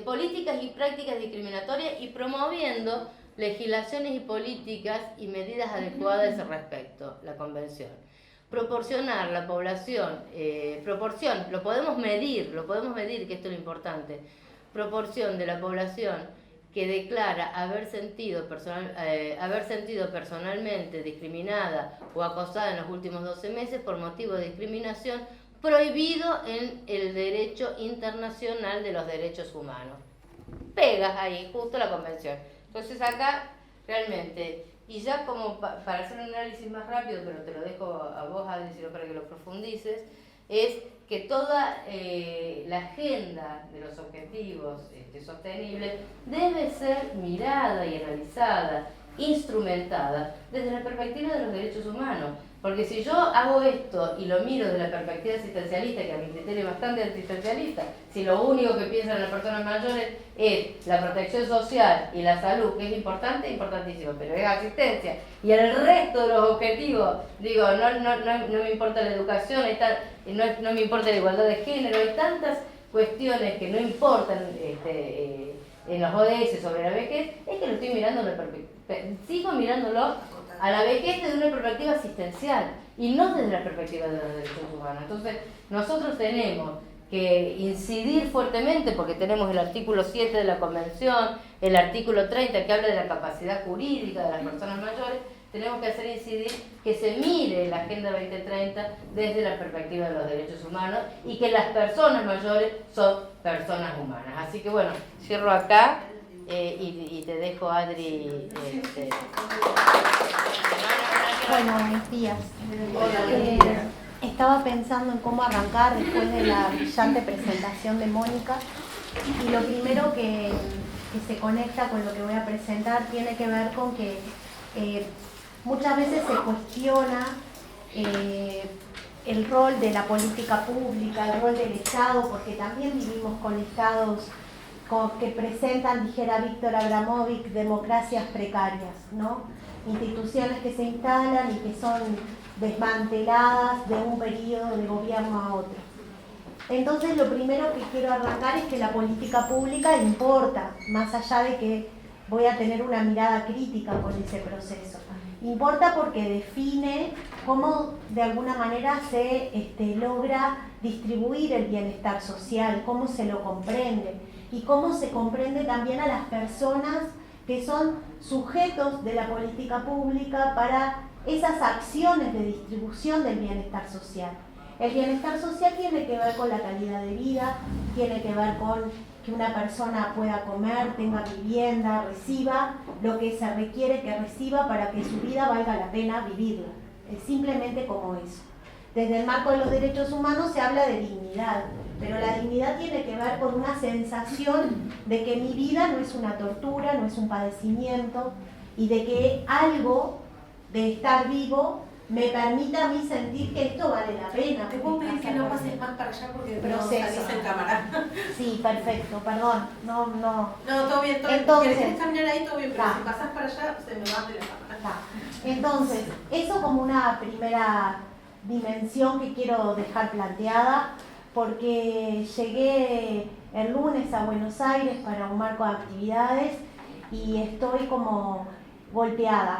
Speaker 3: Políticas y prácticas discriminatorias y promoviendo legislaciones y políticas y medidas adecuadas a ese respecto, la Convención. Proporcionar la población, lo podemos medir, que esto es lo importante, proporción de la población que declara haber sentido personalmente discriminada o acosada en los últimos 12 meses por motivo de discriminación prohibido en el derecho internacional de los derechos humanos. Pegas ahí, justo la Convención. Entonces acá, realmente... Y ya como para hacer un análisis más rápido, pero te lo dejo a vos, Adri, sino para que lo profundices, es que toda la agenda de los objetivos sostenibles debe ser mirada y analizada, instrumentada desde la perspectiva de los derechos humanos. Porque si yo hago esto y lo miro desde la perspectiva asistencialista, que a mi criterio es bastante asistencialista, si lo único que piensan las personas mayores es la protección social y la salud, que es importante, importantísimo, pero es asistencia, y el resto de los objetivos, digo, no me importa la educación, no me importa la igualdad de género, hay tantas cuestiones que no importan en los ODS sobre la vejez, es que lo estoy mirando, sigo mirándolo a la vejez desde una perspectiva asistencial y no desde la perspectiva de los derechos humanos. Entonces, nosotros tenemos que incidir fuertemente, porque tenemos el artículo 7 de la Convención, el artículo 30 que habla de la capacidad jurídica de las personas mayores, tenemos que hacer incidir que se mire la Agenda 2030 desde la perspectiva de los derechos humanos y que las personas mayores son personas humanas. Así que bueno, cierro acá y te dejo, Adri.
Speaker 4: Bueno, buenos días. Estaba pensando en cómo arrancar después de la brillante presentación de Mónica, y lo primero que se conecta con lo que voy a presentar tiene que ver con que muchas veces se cuestiona el rol de la política pública, el rol del Estado, porque también vivimos con estados que presentan, dijera Víctor Abramovich, democracias precarias, ¿no? Instituciones que se instalan y que son desmanteladas de un periodo de gobierno a otro. Entonces, lo primero que quiero arrancar es que la política pública importa, más allá de que voy a tener una mirada crítica con ese proceso. Importa porque define cómo de alguna manera se logra distribuir el bienestar social, cómo se lo comprende y cómo se comprende también a las personas que son sujetos de la política pública para esas acciones de distribución del bienestar social. El bienestar social tiene que ver con la calidad de vida, tiene que ver con que una persona pueda comer, tenga vivienda, reciba lo que se requiere que reciba para que su vida valga la pena vivirla. Es simplemente como eso. Desde el marco de los derechos humanos se habla de dignidad, pero la dignidad tiene que ver con una sensación de que mi vida no es una tortura, no es un padecimiento, y de que algo de estar vivo me permita a mí sentir que esto vale la pena.
Speaker 2: ¿Te puedo pedir que no pases más para allá porque no
Speaker 4: proceso
Speaker 2: salís en cámara?
Speaker 4: Sí, perfecto, perdón. No,
Speaker 2: todo bien, todo
Speaker 4: entonces,
Speaker 2: bien. ¿Querés caminar ahí? Todo bien, pero si pasás para allá se me va de la cámara.
Speaker 4: Entonces, eso como una primera dimensión que quiero dejar planteada, porque llegué el lunes a Buenos Aires para un marco de actividades y estoy como golpeada,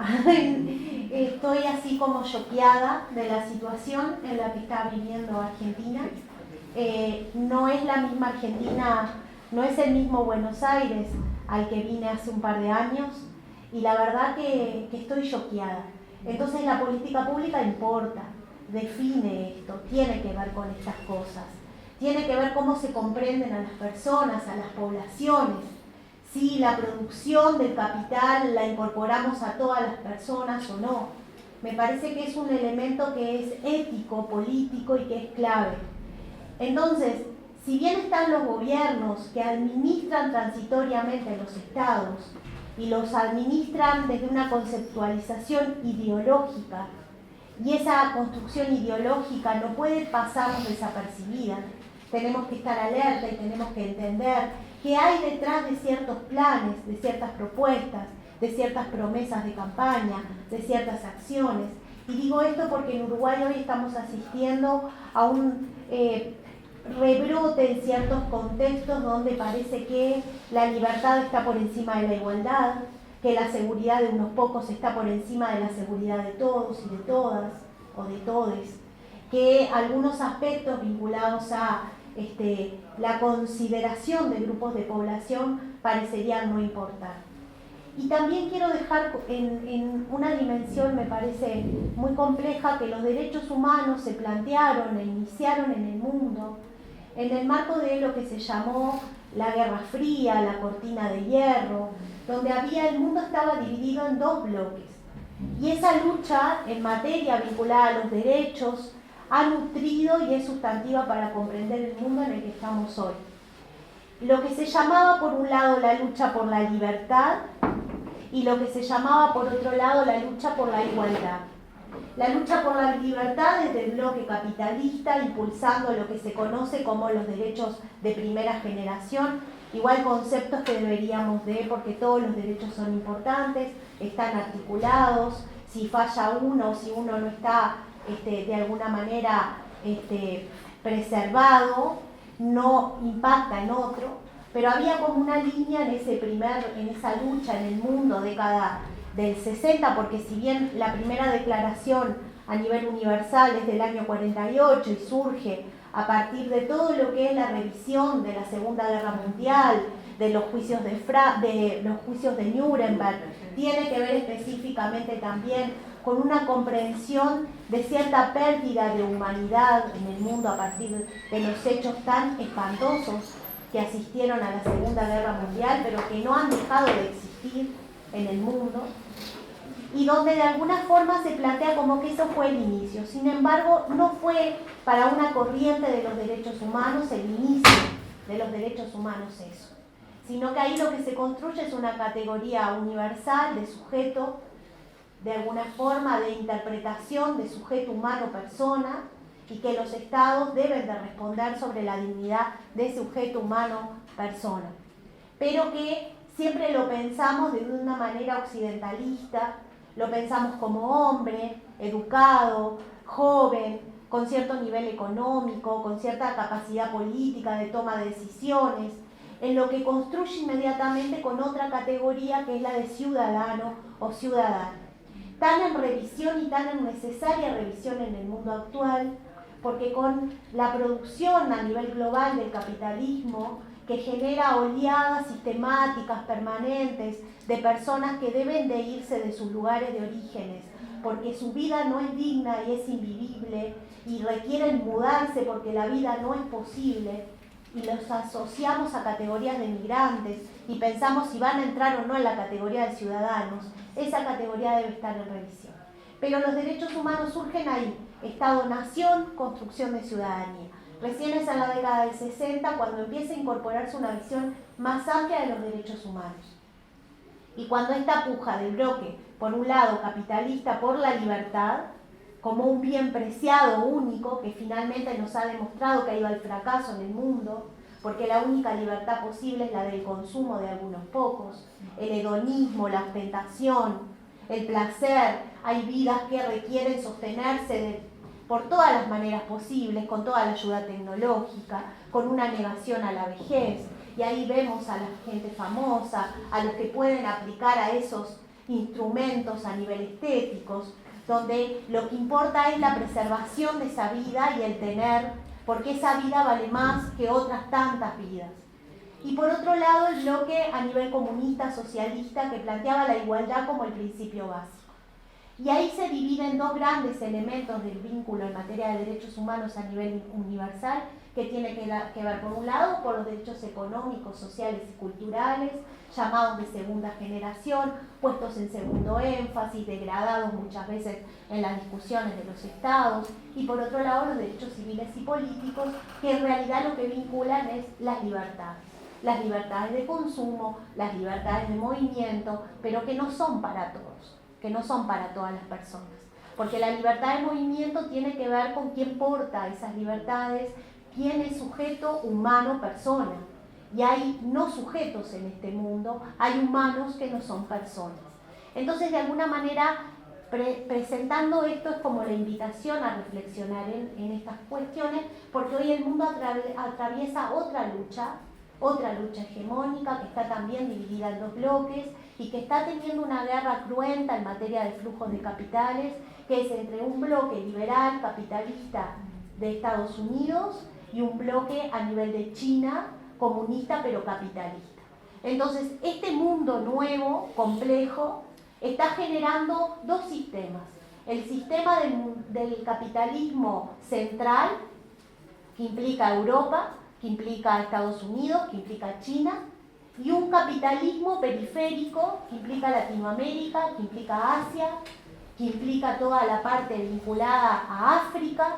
Speaker 4: estoy así como choqueada de la situación en la que está viviendo Argentina. No es la misma Argentina, no es el mismo Buenos Aires al que vine hace un par de años, y la verdad que estoy choqueada. Entonces la política pública importa, define esto, tiene que ver con estas cosas, tiene que ver cómo se comprenden a las personas, a las poblaciones. Si la producción del capital la incorporamos a todas las personas o no. Me parece que es un elemento que es ético, político y que es clave. Entonces, si bien están los gobiernos que administran transitoriamente los estados y los administran desde una conceptualización ideológica, y esa construcción ideológica no puede pasarnos desapercibida, tenemos que estar alerta y tenemos que entender que hay detrás de ciertos planes, de ciertas propuestas, de ciertas promesas de campaña, de ciertas acciones. Y digo esto porque en Uruguay hoy estamos asistiendo a un rebrote en ciertos contextos donde parece que la libertad está por encima de la igualdad, que la seguridad de unos pocos está por encima de la seguridad de todos y de todas, o de todes, que algunos aspectos vinculados a la consideración de grupos de población parecerían no importar. Y también quiero dejar en una dimensión, me parece muy compleja, que los derechos humanos se plantearon e iniciaron en el mundo en el marco de lo que se llamó la Guerra Fría, la cortina de hierro, donde el mundo estaba dividido en dos bloques. Y esa lucha en materia vinculada a los derechos, ha nutrido y es sustantiva para comprender el mundo en el que estamos hoy. Lo que se llamaba por un lado la lucha por la libertad y lo que se llamaba por otro lado la lucha por la igualdad. La lucha por la libertad desde el bloque capitalista, impulsando lo que se conoce como los derechos de primera generación, igual conceptos que deberíamos de, porque todos los derechos son importantes, están articulados, si falla uno, si uno no está de alguna manera preservado, no impacta en otro, pero había como una línea en esa lucha en el mundo década del 60, porque si bien la primera declaración a nivel universal es del año 48 y surge a partir de todo lo que es la revisión de la Segunda Guerra Mundial, de los juicios de Nuremberg, tiene que ver específicamente también con una comprensión de cierta pérdida de humanidad en el mundo a partir de los hechos tan espantosos que asistieron a la Segunda Guerra Mundial, pero que no han dejado de existir en el mundo, y donde de alguna forma se plantea como que eso fue el inicio. Sin embargo, no fue para una corriente de los derechos humanos el inicio de los derechos humanos eso, sino que ahí lo que se construye es una categoría universal de sujeto, de alguna forma de interpretación de sujeto humano-persona, y que los estados deben de responder sobre la dignidad de ese sujeto humano-persona. Pero que siempre lo pensamos de una manera occidentalista, lo pensamos como hombre, educado, joven, con cierto nivel económico, con cierta capacidad política de toma de decisiones, en lo que construye inmediatamente con otra categoría que es la de ciudadano o ciudadana. Tan en revisión y tan en necesaria revisión en el mundo actual, porque con la producción a nivel global del capitalismo, que genera oleadas sistemáticas, permanentes, de personas que deben de irse de sus lugares de orígenes, porque su vida no es digna y es invivible, y requieren mudarse porque la vida no es posible, y los asociamos a categorías de migrantes, y pensamos si van a entrar o no en la categoría de ciudadanos, esa categoría debe estar en revisión. Pero los derechos humanos surgen ahí, Estado-nación, construcción de ciudadanía. Recién es en la década del 60 cuando empieza a incorporarse una visión más amplia de los derechos humanos. Y cuando esta puja del bloque, por un lado capitalista por la libertad, como un bien preciado, único, que finalmente nos ha demostrado que ha ido al fracaso en el mundo, porque la única libertad posible es la del consumo de algunos pocos, el hedonismo, la ostentación, el placer. Hay vidas que requieren sostenerse por todas las maneras posibles, con toda la ayuda tecnológica, con una negación a la vejez, y ahí vemos a la gente famosa, a los que pueden aplicar a esos instrumentos a nivel estéticos, donde lo que importa es la preservación de esa vida y el tener, porque esa vida vale más que otras tantas vidas. Y por otro lado, el bloque a nivel comunista, socialista, que planteaba la igualdad como el principio básico. Y ahí se dividen dos grandes elementos del vínculo en materia de derechos humanos a nivel universal, que tiene que ver por un lado por los derechos económicos, sociales y culturales, llamados de segunda generación, puestos en segundo énfasis, degradados muchas veces en las discusiones de los estados, y por otro lado los derechos civiles y políticos, que en realidad lo que vinculan es las libertades de consumo, las libertades de movimiento, pero que no son para todos, que no son para todas las personas, porque la libertad de movimiento tiene que ver con quién porta esas libertades, quién es sujeto humano, persona. Y hay no sujetos en este mundo, hay humanos que no son personas. Entonces, de alguna manera, presentando esto es como la invitación a reflexionar en estas cuestiones, porque hoy el mundo atraviesa otra lucha hegemónica que está también dividida en dos bloques y que está teniendo una guerra cruenta en materia de flujos de capitales, que es entre un bloque liberal, capitalista de Estados Unidos y un bloque a nivel de China, comunista pero capitalista. Entonces, este mundo nuevo, complejo, está generando dos sistemas. El sistema del capitalismo central, que implica Europa, que implica Estados Unidos, que implica China, y un capitalismo periférico, que implica Latinoamérica, que implica Asia, que implica toda la parte vinculada a África,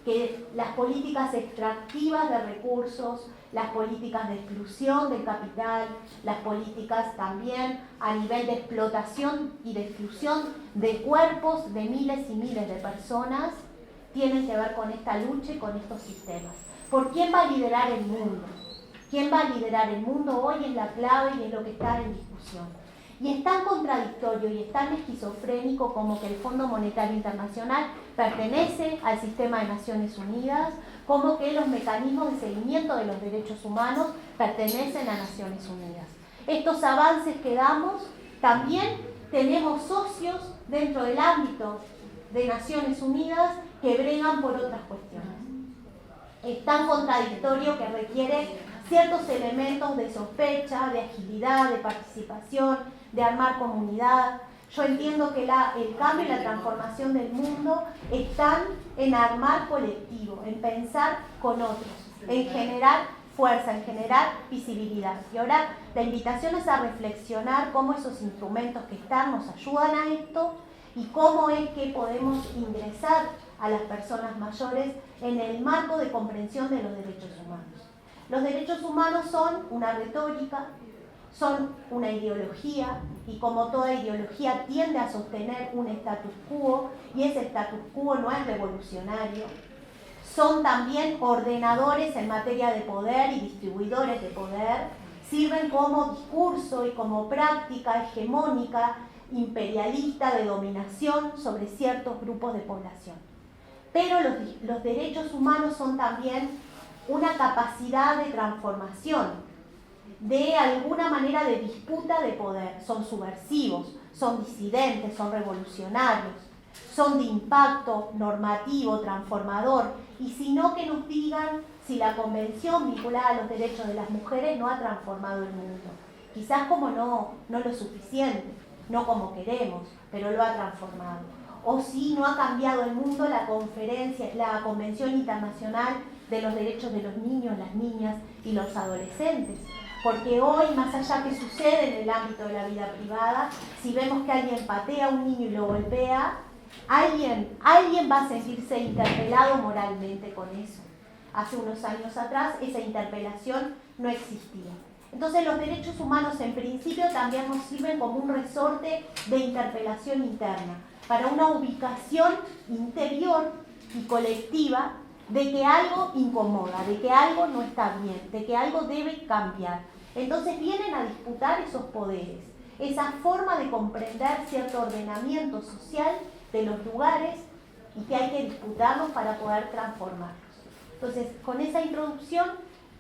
Speaker 4: que las políticas extractivas de recursos, las políticas de exclusión del capital, las políticas también a nivel de explotación y de exclusión de cuerpos de miles y miles de personas, tienen que ver con esta lucha y con estos sistemas. ¿Por quién va a liderar el mundo? ¿Quién va a liderar el mundo hoy? Es la clave y es lo que está en discusión. Y es tan contradictorio y es tan esquizofrénico como que el Fondo Monetario Internacional pertenece al sistema de Naciones Unidas, como que los mecanismos de seguimiento de los derechos humanos pertenecen a Naciones Unidas. Estos avances que damos, también tenemos socios dentro del ámbito de Naciones Unidas que bregan por otras cuestiones. Es tan contradictorio que requiere ciertos elementos de sospecha, de agilidad, de participación, de armar comunidad. Yo entiendo que el cambio y la transformación del mundo están en armar colectivo, en pensar con otros, en generar fuerza, en generar visibilidad. Y ahora la invitación es a reflexionar cómo esos instrumentos que están nos ayudan a esto y cómo es que podemos ingresar a las personas mayores en el marco de comprensión de los derechos humanos. Los derechos humanos son una retórica, son una ideología, y como toda ideología tiende a sostener un status quo, y ese status quo no es revolucionario. Son también ordenadores en materia de poder y distribuidores de poder, sirven como discurso y como práctica hegemónica, imperialista de dominación sobre ciertos grupos de población. Pero los derechos humanos son también una capacidad de transformación, de alguna manera de disputa de poder. Son subversivos, son disidentes, son revolucionarios, son de impacto normativo, transformador, y si no, que nos digan si la convención vinculada a los derechos de las mujeres no ha transformado el mundo. Quizás como no lo suficiente, no como queremos, pero lo ha transformado. O si no ha cambiado el mundo la Convención Internacional de los Derechos de los Niños, las Niñas y los Adolescentes. Porque hoy, más allá que sucede en el ámbito de la vida privada, si vemos que alguien patea a un niño y lo golpea, alguien va a sentirse interpelado moralmente con eso. Hace unos años atrás esa interpelación no existía. Entonces los derechos humanos en principio también nos sirven como un resorte de interpelación interna, para una ubicación interior y colectiva de que algo incomoda, de que algo no está bien, de que algo debe cambiar. Entonces vienen a disputar esos poderes, esa forma de comprender cierto ordenamiento social de los lugares y que hay que disputarlos para poder transformarlos. Entonces, con esa introducción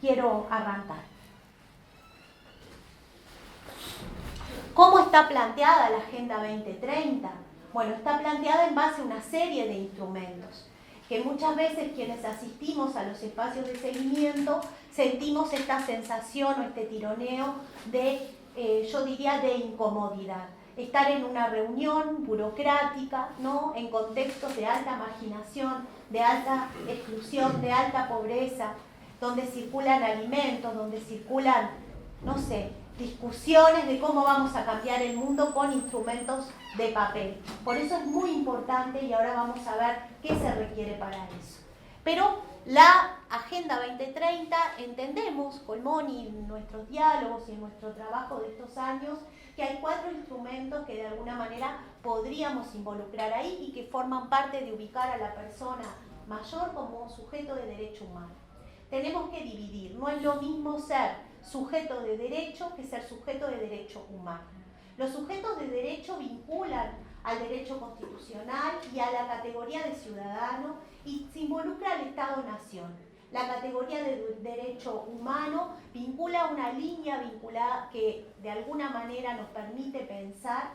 Speaker 4: quiero arrancar. ¿Cómo está planteada la Agenda 2030? Bueno, está planteada en base a una serie de instrumentos que muchas veces quienes asistimos a los espacios de seguimiento sentimos esta sensación o este tironeo de, yo diría, de incomodidad. Estar en una reunión burocrática, ¿no?, en contextos de alta marginación, de alta exclusión, de alta pobreza, donde circulan alimentos, donde circulan, no sé, discusiones de cómo vamos a cambiar el mundo con instrumentos de papel. Por eso es muy importante, y ahora vamos a ver qué se requiere para eso. Pero la Agenda 2030, entendemos, con Moni, en nuestros diálogos y en nuestro trabajo de estos años, que hay 4 instrumentos que de alguna manera podríamos involucrar ahí y que forman parte de ubicar a la persona mayor como sujeto de derecho humano. Tenemos que dividir, no es lo mismo ser sujeto de derecho que ser sujeto de derecho humano. Los sujetos de derecho vinculan al derecho constitucional y a la categoría de ciudadano y se involucra al Estado-Nación. La categoría de derecho humano vincula una línea vinculada que de alguna manera nos permite pensar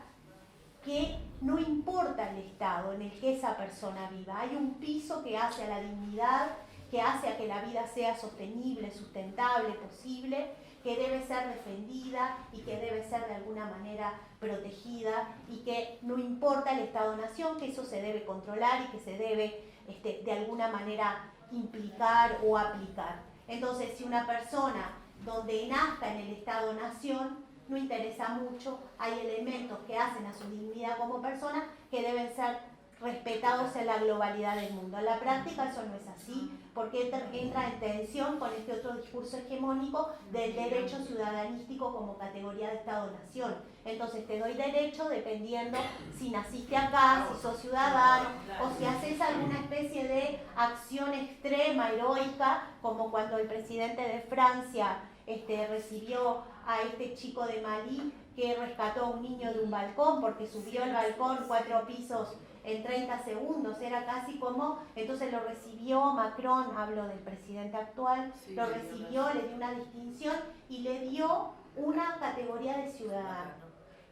Speaker 4: que no importa el estado en el que esa persona viva, hay un piso que hace a la dignidad, que hace a que la vida sea sostenible, sustentable, posible, que debe ser defendida y que debe ser de alguna manera protegida y que no importa el Estado-Nación, que eso se debe controlar y que se debe de alguna manera implicar o aplicar. Entonces, si una persona donde nazca en el Estado-Nación no interesa mucho, hay elementos que hacen a su dignidad como persona que deben ser respetados en la globalidad del mundo. En la práctica eso no es así, porque entra en tensión con este otro discurso hegemónico del derecho ciudadanístico como categoría de Estado-Nación. Entonces te doy derecho dependiendo si naciste acá, si sos ciudadano, o si haces alguna especie de acción extrema, heroica, como cuando el presidente de Francia recibió a este chico de Malí que rescató a un niño de un balcón porque subió el balcón 4 pisos en 30 segundos, era casi como, entonces lo recibió Macron, hablo del presidente actual, lo recibió, le dio una distinción y le dio una categoría de ciudadano.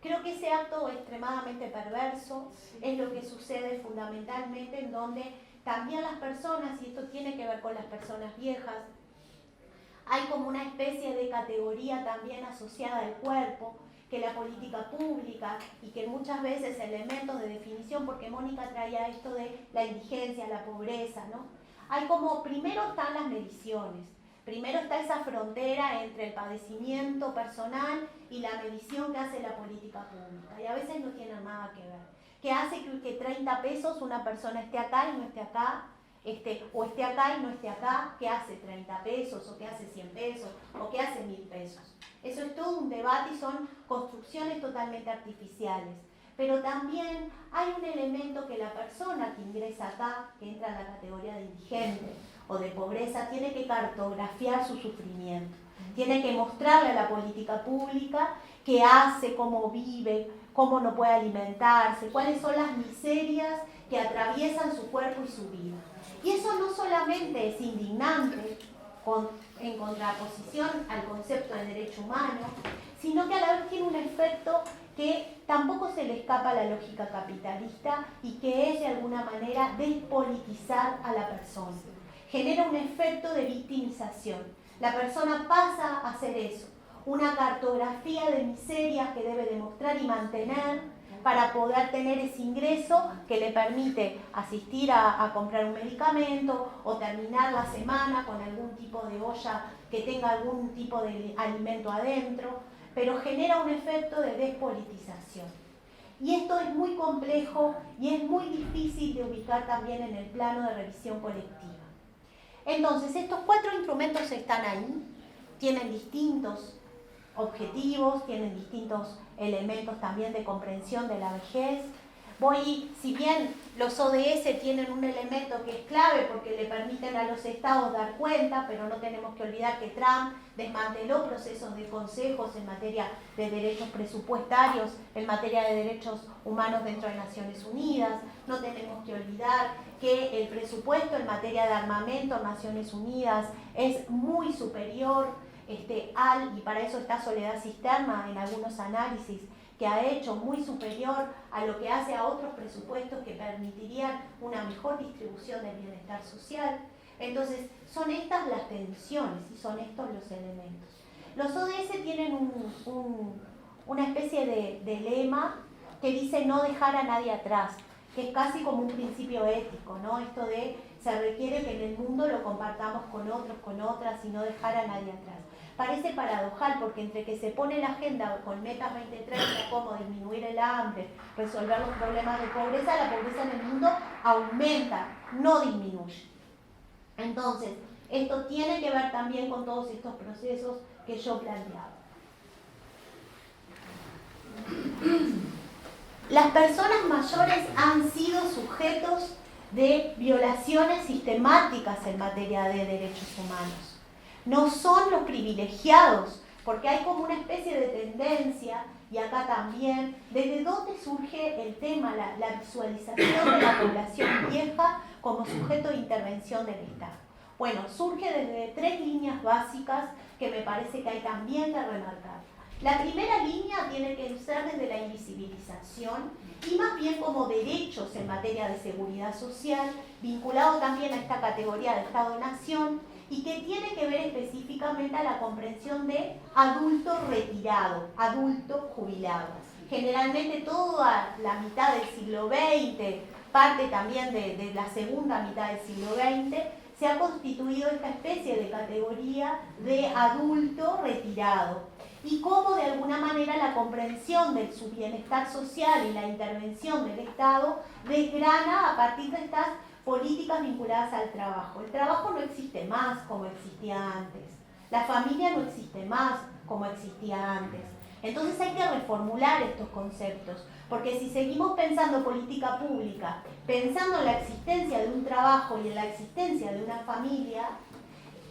Speaker 4: Creo que ese acto extremadamente perverso es lo que sucede fundamentalmente en donde también las personas, y esto tiene que ver con las personas viejas, hay como una especie de categoría también asociada al cuerpo, que la política pública y que muchas veces elementos de definición, porque Mónica traía esto de la indigencia, la pobreza, ¿no? Hay como, primero están las mediciones, primero está esa frontera entre el padecimiento personal y la medición que hace la política pública, y a veces no tienen nada que ver. ¿Qué hace que 30 pesos una persona esté acá y no esté acá? O esté acá y no esté acá, ¿qué hace 30 pesos? ¿O qué hace 100 pesos? ¿O qué hace 1000 pesos? Eso es todo un debate y son construcciones totalmente artificiales. Pero también hay un elemento que la persona que ingresa acá, que entra en la categoría de indigente o de pobreza, tiene que cartografiar su sufrimiento. Tiene que mostrarle a la política pública qué hace, cómo vive, cómo no puede alimentarse, cuáles son las miserias que atraviesan su cuerpo y su vida. Y eso no solamente es indignante, en contraposición al concepto de derecho humano, sino que a la vez tiene un efecto que tampoco se le escapa a la lógica capitalista y que es de alguna manera despolitizar a la persona. Genera un efecto de victimización. La persona pasa a hacer eso, una cartografía de miserias que debe demostrar y mantener para poder tener ese ingreso que le permite asistir a comprar un medicamento o terminar la semana con algún tipo de olla que tenga algún tipo de alimento adentro, pero genera un efecto de despolitización. Y esto es muy complejo y es muy difícil de ubicar también en el plano de revisión colectiva. Entonces, estos 4 instrumentos están ahí, tienen distintos objetivos, tienen distintos elementos también de comprensión de la vejez. Si bien los ODS tienen un elemento que es clave porque le permiten a los estados dar cuenta, pero no tenemos que olvidar que Trump desmanteló procesos de consejos en materia de derechos presupuestarios, en materia de derechos humanos dentro de Naciones Unidas. No tenemos que olvidar que el presupuesto en materia de armamento en Naciones Unidas es muy superior y para eso está Soledad Cisterna en algunos análisis que ha hecho, muy superior a lo que hace a otros presupuestos que permitirían una mejor distribución del bienestar social. Entonces, son estas las tensiones y son estos los elementos. Los ODS tienen una especie de lema que dice no dejar a nadie atrás, que es casi como un principio ético, ¿no? Esto de se requiere que en el mundo lo compartamos con otros, con otras y no dejar a nadie atrás. Parece paradojal porque entre que se pone la agenda con metas 2030 como disminuir el hambre, resolver los problemas de pobreza, la pobreza en el mundo aumenta, no disminuye. Entonces, esto tiene que ver también con todos estos procesos que yo planteaba. Las personas mayores han sido sujetos de violaciones sistemáticas en materia de derechos humanos. No son los privilegiados, porque hay como una especie de tendencia, y acá también, desde dónde surge el tema, la visualización de la población vieja como sujeto de intervención del Estado. Bueno, surge desde 3 líneas básicas que me parece que hay también que remarcar. La primera línea tiene que ser desde la invisibilización y más bien como derechos en materia de seguridad social, vinculado también a esta categoría de Estado-Nación, y que tiene que ver específicamente a la comprensión de adulto retirado, adulto jubilado. Generalmente toda la mitad del siglo XX, parte también de la segunda mitad del siglo XX, se ha constituido esta especie de categoría de adulto retirado. y cómo de alguna manera la comprensión de su bienestar social y la intervención del Estado desgrana a partir de estas políticas vinculadas al trabajo. El trabajo no existe más como existía antes, la familia no existe más como existía antes. Entonces hay que reformular estos conceptos, porque si seguimos pensando política pública, pensando en la existencia de un trabajo y en la existencia de una familia,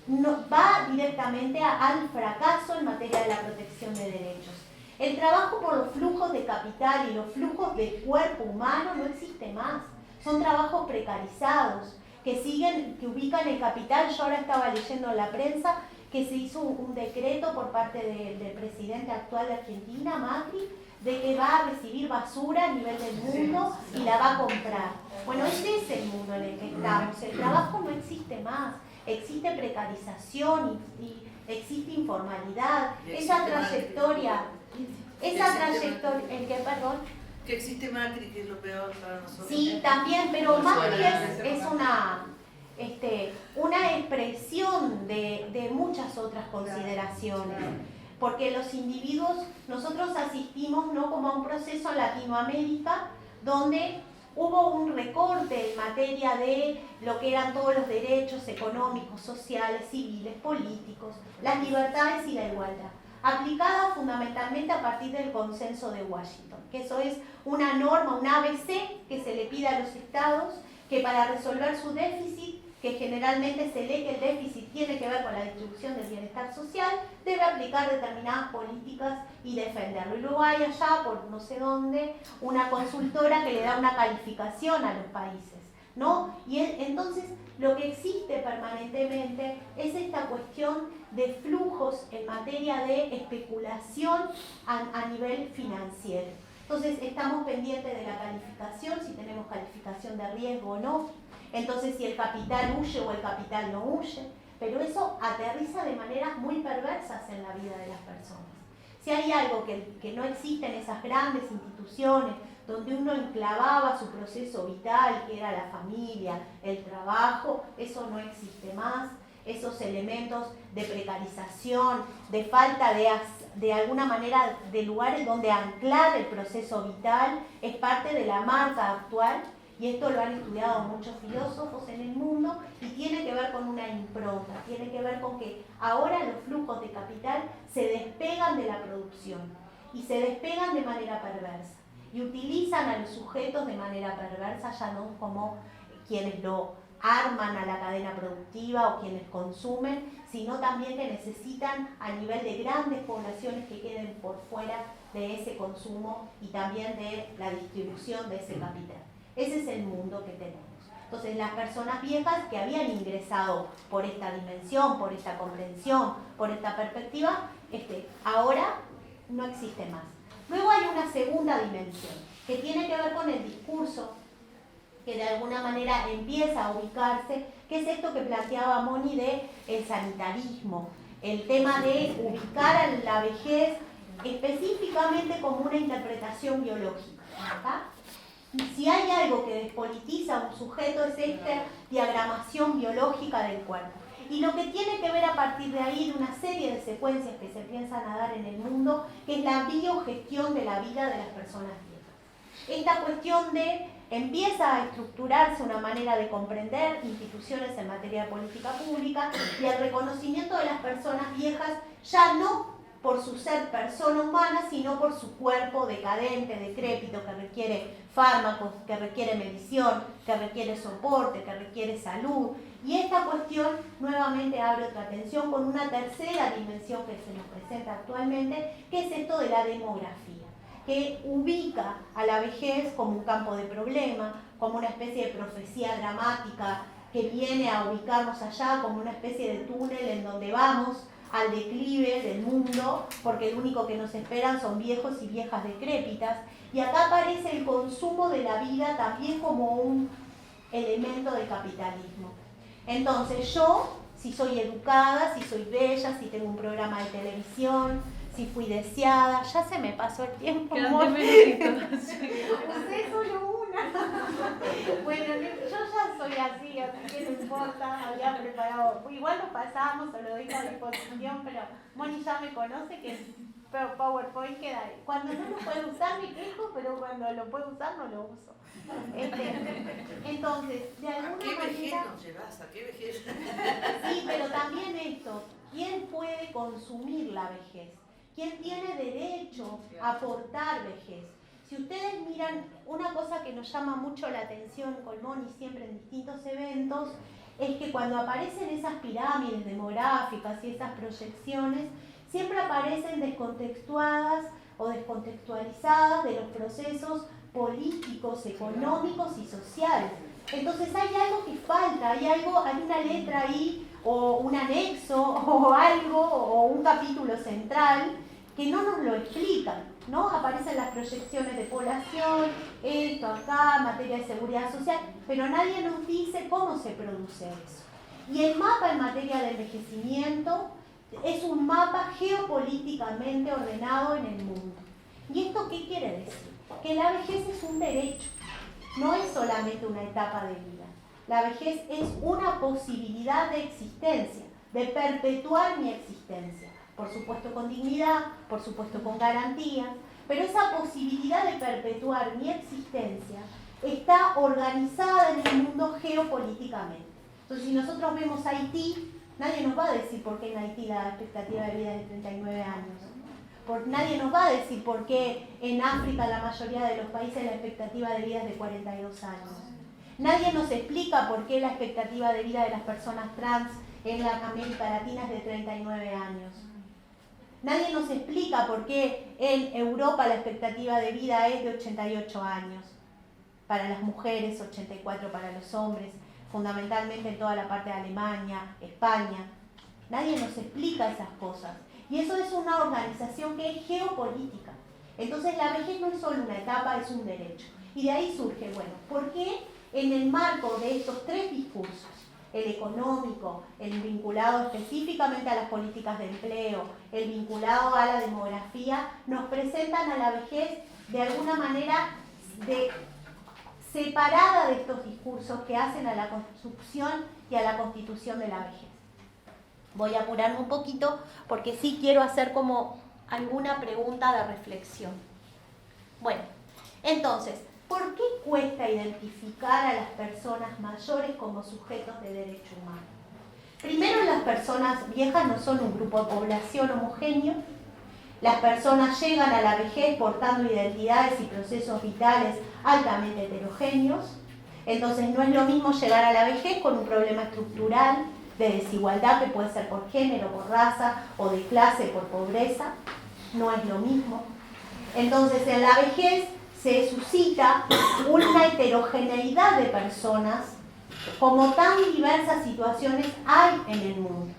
Speaker 4: no, va directamente al fracaso en materia de la protección de derechos. El trabajo por los flujos de capital y los flujos de cuerpo humano no existe más. Son trabajos precarizados que ubican el capital. Yo ahora estaba leyendo en la prensa que se hizo un decreto por parte del presidente actual de Argentina, Macri, de que va a recibir basura a nivel del mundo y la va a comprar. Bueno, ese es el mundo en el que estamos. El trabajo no existe más. Existe precarización y existe informalidad. Esa trayectoria, ¿el qué, perdón?
Speaker 2: Que existe Macri, que es lo peor para nosotros.
Speaker 4: Sí, también, pero Macri es una expresión de muchas otras consideraciones, porque los individuos, nosotros asistimos no como a un proceso en Latinoamérica donde hubo un recorte en materia de lo que eran todos los derechos económicos, sociales, civiles, políticos, las libertades y la igualdad, aplicada fundamentalmente a partir del consenso de Washington, que eso es una norma, un ABC que se le pide a los estados que para resolver su déficit, que generalmente se lee que el déficit tiene que ver con la distribución del bienestar social, debe aplicar determinadas políticas y defenderlo. Y luego hay allá, por no sé dónde, una consultora que le da una calificación a los países, ¿no? Y entonces lo que existe permanentemente es esta cuestión de flujos en materia de especulación a nivel financiero. Entonces estamos pendientes de la calificación, si tenemos calificación de riesgo o no. Entonces, si el capital huye o el capital no huye, pero eso aterriza de maneras muy perversas en la vida de las personas. Si hay algo que no existe en esas grandes instituciones, donde uno enclavaba su proceso vital, que era la familia, el trabajo, eso no existe más. Esos elementos de precarización, de falta de alguna manera de lugares donde anclar el proceso vital, es parte de la marca actual. Y esto lo han estudiado muchos filósofos en el mundo y tiene que ver con una impronta, tiene que ver con que ahora los flujos de capital se despegan de la producción y se despegan de manera perversa y utilizan a los sujetos de manera perversa, ya no como quienes lo arman a la cadena productiva o quienes consumen, sino también que necesitan a nivel de grandes poblaciones que queden por fuera de ese consumo y también de la distribución de ese capital. Ese es el mundo que tenemos. Entonces, las personas viejas que habían ingresado por esta dimensión, por esta comprensión, por esta perspectiva, ahora no existe más. Luego hay una segunda dimensión, que tiene que ver con el discurso, que de alguna manera empieza a ubicarse, que es esto que planteaba Moni de el sanitarismo, el tema de ubicar a la vejez específicamente como una interpretación biológica, ¿verdad? Si hay algo que despolitiza a un sujeto es esta diagramación biológica del cuerpo. Y lo que tiene que ver a partir de ahí de una serie de secuencias que se piensan a dar en el mundo, que es la biogestión de la vida de las personas viejas. Esta cuestión de empieza a estructurarse una manera de comprender instituciones en materia de política pública y el reconocimiento de las personas viejas ya no por su ser persona humana, sino por su cuerpo decadente, decrépito, que requiere fármacos, que requiere medición, que requiere soporte, que requiere salud. Y esta cuestión nuevamente abre otra atención con una tercera dimensión que se nos presenta actualmente, que es esto de la demografía, que ubica a la vejez como un campo de problema, como una especie de profecía dramática que viene a ubicarnos allá como una especie de túnel en donde vamos al declive del mundo, porque el único que nos esperan son viejos y viejas decrépitas. Y acá aparece el consumo de la vida también como un elemento del capitalismo. Entonces yo, si soy educada, si soy bella, si tengo un programa de televisión, si fui deseada, ya se me pasó el tiempo. Usted solo una. Bueno, yo ya soy así que no importa, había preparado. Igual nos pasamos, se lo dejo a disposición, pero Moni ya me conoce que PowerPoint queda ahí. Cuando no lo puedo usar me quejo, pero cuando lo puedo usar no lo uso. Entonces, de alguna
Speaker 2: ¿A qué vejez
Speaker 4: manera...
Speaker 2: nos llevas? ¿A qué vejez?
Speaker 4: Sí, pero también esto, ¿quién puede consumir la vejez? ¿Quién tiene derecho a aportar vejez? Si ustedes miran, una cosa que nos llama mucho la atención con Moni siempre en distintos eventos, es que cuando aparecen esas pirámides demográficas y esas proyecciones, siempre aparecen descontextuadas o descontextualizadas de los procesos políticos, económicos y sociales. Entonces hay algo que falta, hay una letra ahí, o un anexo, o algo, o un capítulo central que no nos lo explican, ¿no? Aparecen las proyecciones de población, esto acá, materia de seguridad social, pero nadie nos dice cómo se produce eso. Y el mapa en materia de envejecimiento es un mapa geopolíticamente ordenado en el mundo. ¿Y esto qué quiere decir? Que la vejez es un derecho, no es solamente una etapa de vida. La vejez es una posibilidad de existencia, de perpetuar mi existencia. Por supuesto con dignidad, por supuesto con garantías, pero esa posibilidad de perpetuar mi existencia está organizada en el mundo geopolíticamente. Entonces, si nosotros vemos Haití, nadie nos va a decir por qué en Haití la expectativa de vida es de 39 años. Nadie nos va a decir por qué en África la mayoría de los países la expectativa de vida es de 42 años. Nadie nos explica por qué la expectativa de vida de las personas trans en la América Latina es de 39 años. Nadie nos explica por qué en Europa la expectativa de vida es de 88 años. Para las mujeres, 84 para los hombres, fundamentalmente en toda la parte de Alemania, España. Nadie nos explica esas cosas. Y eso es una organización que es geopolítica. Entonces la vejez no es solo una etapa, es un derecho. Y de ahí surge, bueno, ¿por qué en el marco de estos tres discursos, el económico, el vinculado específicamente a las políticas de empleo, el vinculado a la demografía, nos presentan a la vejez de alguna manera separada de estos discursos que hacen a la construcción y a la constitución de la vejez? Voy a apurarme un poquito porque sí quiero hacer como alguna pregunta de reflexión. Bueno, entonces, ¿por qué cuesta identificar a las personas mayores como sujetos de derecho humano? Primero, las personas viejas no son un grupo de población homogéneo. Las personas llegan a la vejez portando identidades y procesos vitales altamente heterogéneos. Entonces, no es lo mismo llegar a la vejez con un problema estructural de desigualdad que puede ser por género, por raza o de clase, por pobreza. No es lo mismo. Entonces, en la vejez se suscita una heterogeneidad de personas, como tan diversas situaciones hay en el mundo.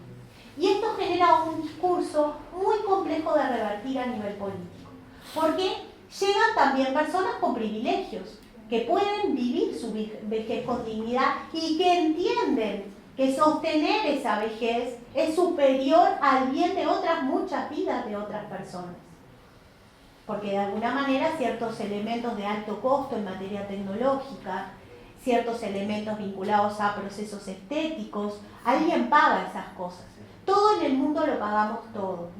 Speaker 4: Y esto genera un discurso muy complejo de revertir a nivel político, porque llegan también personas con privilegios, que pueden vivir su vejez con dignidad y que entienden que sostener esa vejez es superior al bien de otras muchas vidas de otras personas. Porque de alguna manera ciertos elementos de alto costo en materia tecnológica, ciertos elementos vinculados a procesos estéticos, alguien paga esas cosas. Todo en el mundo lo pagamos todo.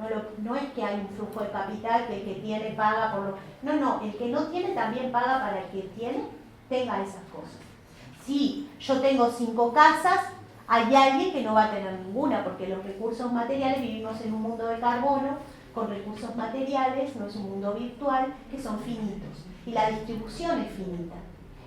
Speaker 4: No es que hay un flujo de capital que el que tiene paga por lo... No, el que no tiene también paga para el que tiene tenga esas cosas. Si yo tengo 5 casas, hay alguien que no va a tener ninguna, porque los recursos materiales, vivimos en un mundo de carbono, con recursos materiales, no es un mundo virtual, que son finitos, y la distribución es finita.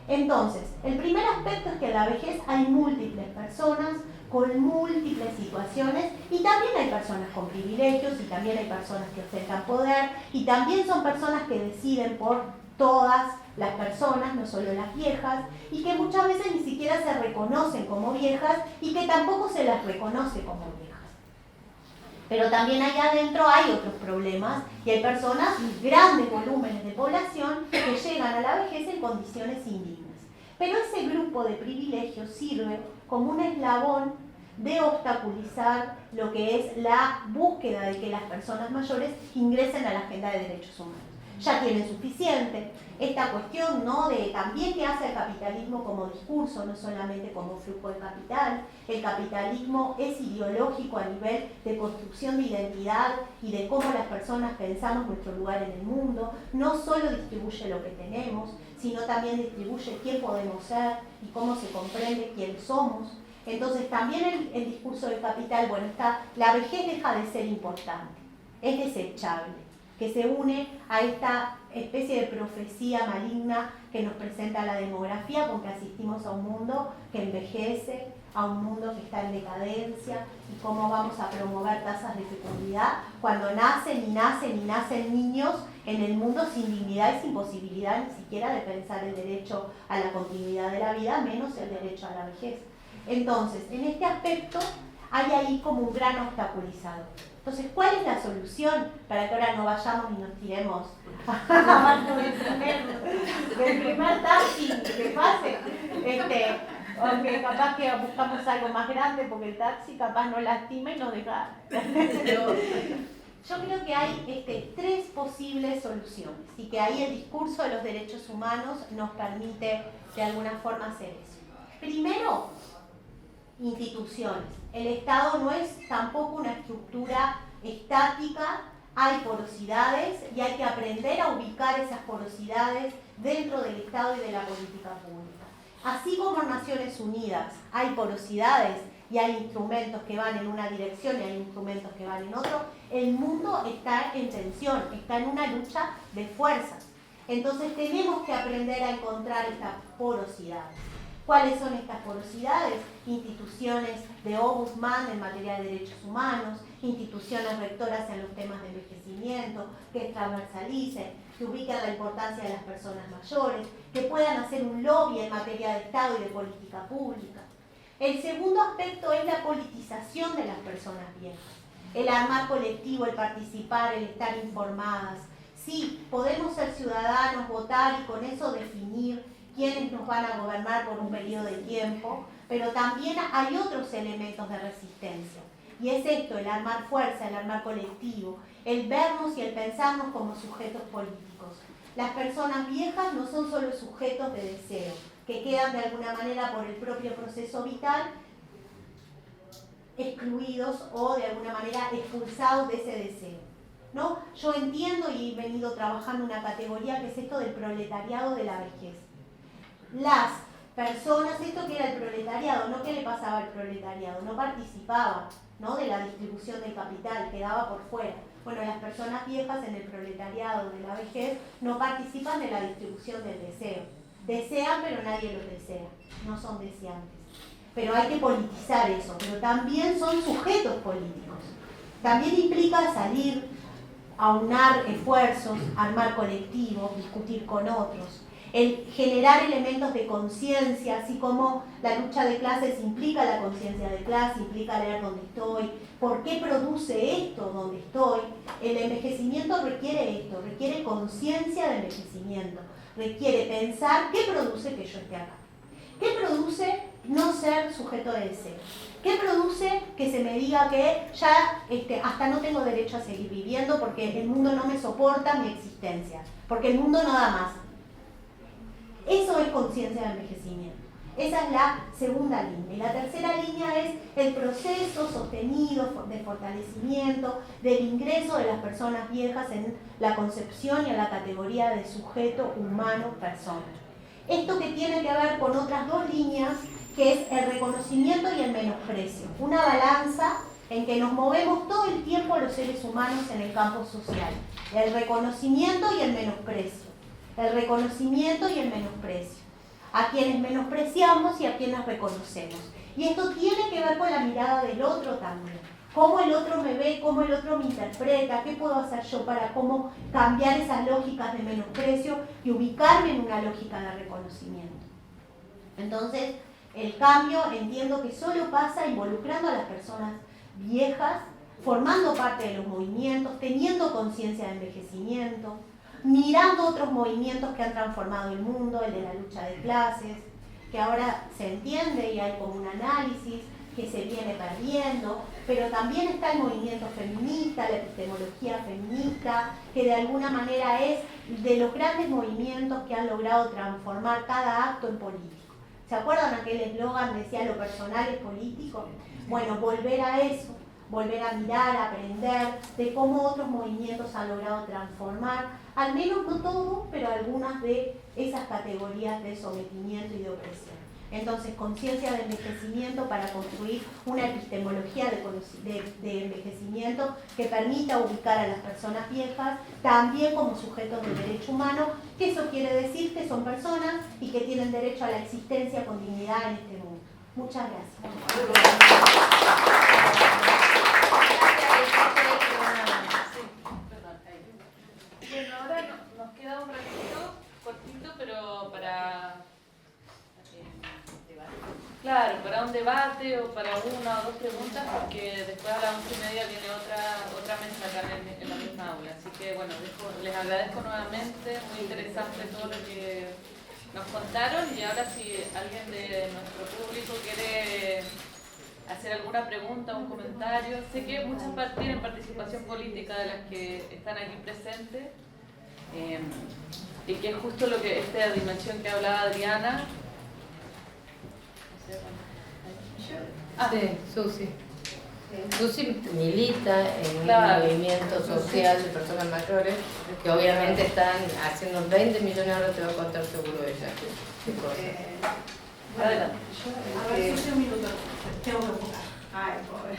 Speaker 4: Entonces, el primer aspecto es que en la vejez hay múltiples personas con múltiples situaciones, y también hay personas con privilegios, y también hay personas que ostentan poder, y también son personas que deciden por todas las personas, no solo las viejas, y que muchas veces ni siquiera se reconocen como viejas, y que tampoco se las reconoce como viejas. Pero también allá adentro hay otros problemas, y hay personas, grandes volúmenes de población, que llegan a la vejez en condiciones indignas. Pero ese grupo de privilegios sirve como un eslabón de obstaculizar lo que es la búsqueda de que las personas mayores ingresen a la agenda de derechos humanos. ya tienen suficiente. Esta cuestión, ¿no?, de también qué hace el capitalismo como discurso, no solamente como flujo de capital. El capitalismo es ideológico a nivel de construcción de identidad y de cómo las personas pensamos nuestro lugar en el mundo. No solo distribuye lo que tenemos, sino también distribuye quién podemos ser y cómo se comprende quién somos. Entonces también el discurso del capital, bueno, la vejez deja de ser importante, es desechable, que se une a esta especie de profecía maligna que nos presenta la demografía, porque asistimos a un mundo que envejece, a un mundo que está en decadencia, y cómo vamos a promover tasas de fecundidad cuando nacen niños en el mundo sin dignidad y sin posibilidad ni siquiera de pensar el derecho a la continuidad de la vida, menos el derecho a la vejez. Entonces, en este aspecto hay ahí como un gran obstaculizador. Entonces, ¿cuál es la solución para que ahora no vayamos y nos tiremos abajo del primer taxi que pase? Aunque capaz que buscamos algo más grande porque el taxi capaz nos lastima y nos deja. Yo creo que hay 3 posibles soluciones y que ahí el discurso de los derechos humanos nos permite de alguna forma hacer eso. Primero, instituciones. El Estado no es tampoco una estructura estática, hay porosidades y hay que aprender a ubicar esas porosidades dentro del Estado y de la política pública. Así como en Naciones Unidas hay porosidades y hay instrumentos que van en una dirección y hay instrumentos que van en otro, el mundo está en tensión, está en una lucha de fuerzas. Entonces tenemos que aprender a encontrar estas porosidades. ¿Cuáles son estas porosidades? Instituciones de ombudsman en materia de derechos humanos, instituciones rectoras en los temas de envejecimiento, que transversalicen, que ubiquen la importancia de las personas mayores, que puedan hacer un lobby en materia de Estado y de política pública. El segundo aspecto es la politización de las personas viejas. El armar colectivo, el participar, el estar informadas. Sí, podemos ser ciudadanos, votar y con eso definir quiénes nos van a gobernar por un periodo de tiempo, pero también hay otros elementos de resistencia. Y es esto, el armar fuerza, el armar colectivo, el vernos y el pensarnos como sujetos políticos. Las personas viejas no son solo sujetos de deseo, que quedan de alguna manera por el propio proceso vital excluidos o de alguna manera expulsados de ese deseo, ¿no? Yo entiendo y he venido trabajando una categoría que es esto del proletariado de la vejez. Las personas, esto que era el proletariado, ¿no? ¿Qué le pasaba al proletariado? No participaba, ¿no?, de la distribución del capital, quedaba por fuera. Bueno, las personas viejas en el proletariado de la vejez no participan de la distribución del deseo. Desean, pero nadie los desea, no son deseantes. Pero hay que politizar eso, pero también son sujetos políticos. También implica salir, aunar esfuerzos, armar colectivos, discutir con otros. El generar elementos de conciencia, así como la lucha de clases implica la conciencia de clase, implica leer dónde estoy, por qué produce esto donde estoy. El envejecimiento requiere esto, requiere conciencia de envejecimiento, requiere pensar qué produce que yo esté acá, qué produce no ser sujeto de deseo, qué produce que se me diga que ya hasta no tengo derecho a seguir viviendo porque el mundo no me soporta mi existencia, porque el mundo no da más. Eso es conciencia de envejecimiento. Esa es la segunda línea. Y la tercera línea es el proceso sostenido de fortalecimiento del ingreso de las personas viejas en la concepción y en la categoría de sujeto humano persona. Esto que tiene que ver con otras 2 líneas, que es el reconocimiento y el menosprecio. Una balanza en que nos movemos todo el tiempo los seres humanos en el campo social. El reconocimiento y el menosprecio. El reconocimiento y el menosprecio. A quienes menospreciamos y a quienes reconocemos. Y esto tiene que ver con la mirada del otro también. Cómo el otro me ve, cómo el otro me interpreta, qué puedo hacer yo para cómo cambiar esas lógicas de menosprecio y ubicarme en una lógica de reconocimiento. Entonces, el cambio entiendo que solo pasa involucrando a las personas viejas, formando parte de los movimientos, teniendo conciencia de envejecimiento, mirando otros movimientos que han transformado el mundo, el de la lucha de clases, que ahora se entiende y hay como un análisis, que se viene perdiendo, pero también está el movimiento feminista, la epistemología feminista, que de alguna manera es de los grandes movimientos que han logrado transformar cada acto en político. ¿Se acuerdan aquel eslogan decía lo personal es político? Bueno, volver a eso, volver a mirar, a aprender de cómo otros movimientos han logrado transformar, al menos no todo, pero algunas de esas categorías de sometimiento y de opresión. Entonces, conciencia de envejecimiento para construir una epistemología de envejecimiento que permita ubicar a las personas viejas también como sujetos de derecho humano, que eso quiere decir que son personas y que tienen derecho a la existencia con dignidad en este mundo. Muchas gracias.
Speaker 1: Bueno, ahora nos queda un ratito cortito, pero para para un debate o para una o dos preguntas, porque después a las 11:30 viene otra mesa acá en la misma aula. Así que bueno, les agradezco nuevamente, muy interesante todo lo que nos contaron, y ahora si alguien de nuestro público quiere hacer alguna pregunta o un comentario. Sé que muchas tienen participación política de las que están aquí presentes, y que es justo lo que esta dimensión que hablaba Adriana.
Speaker 3: Sí, Susi. Susi milita en un movimiento social de personas mayores que obviamente están haciendo 20 millones, ahora te va a contar seguro ella qué cosa.
Speaker 1: Adelante.
Speaker 2: A ver, Susi, un minuto. Tengo que buscar. Ay, pobre.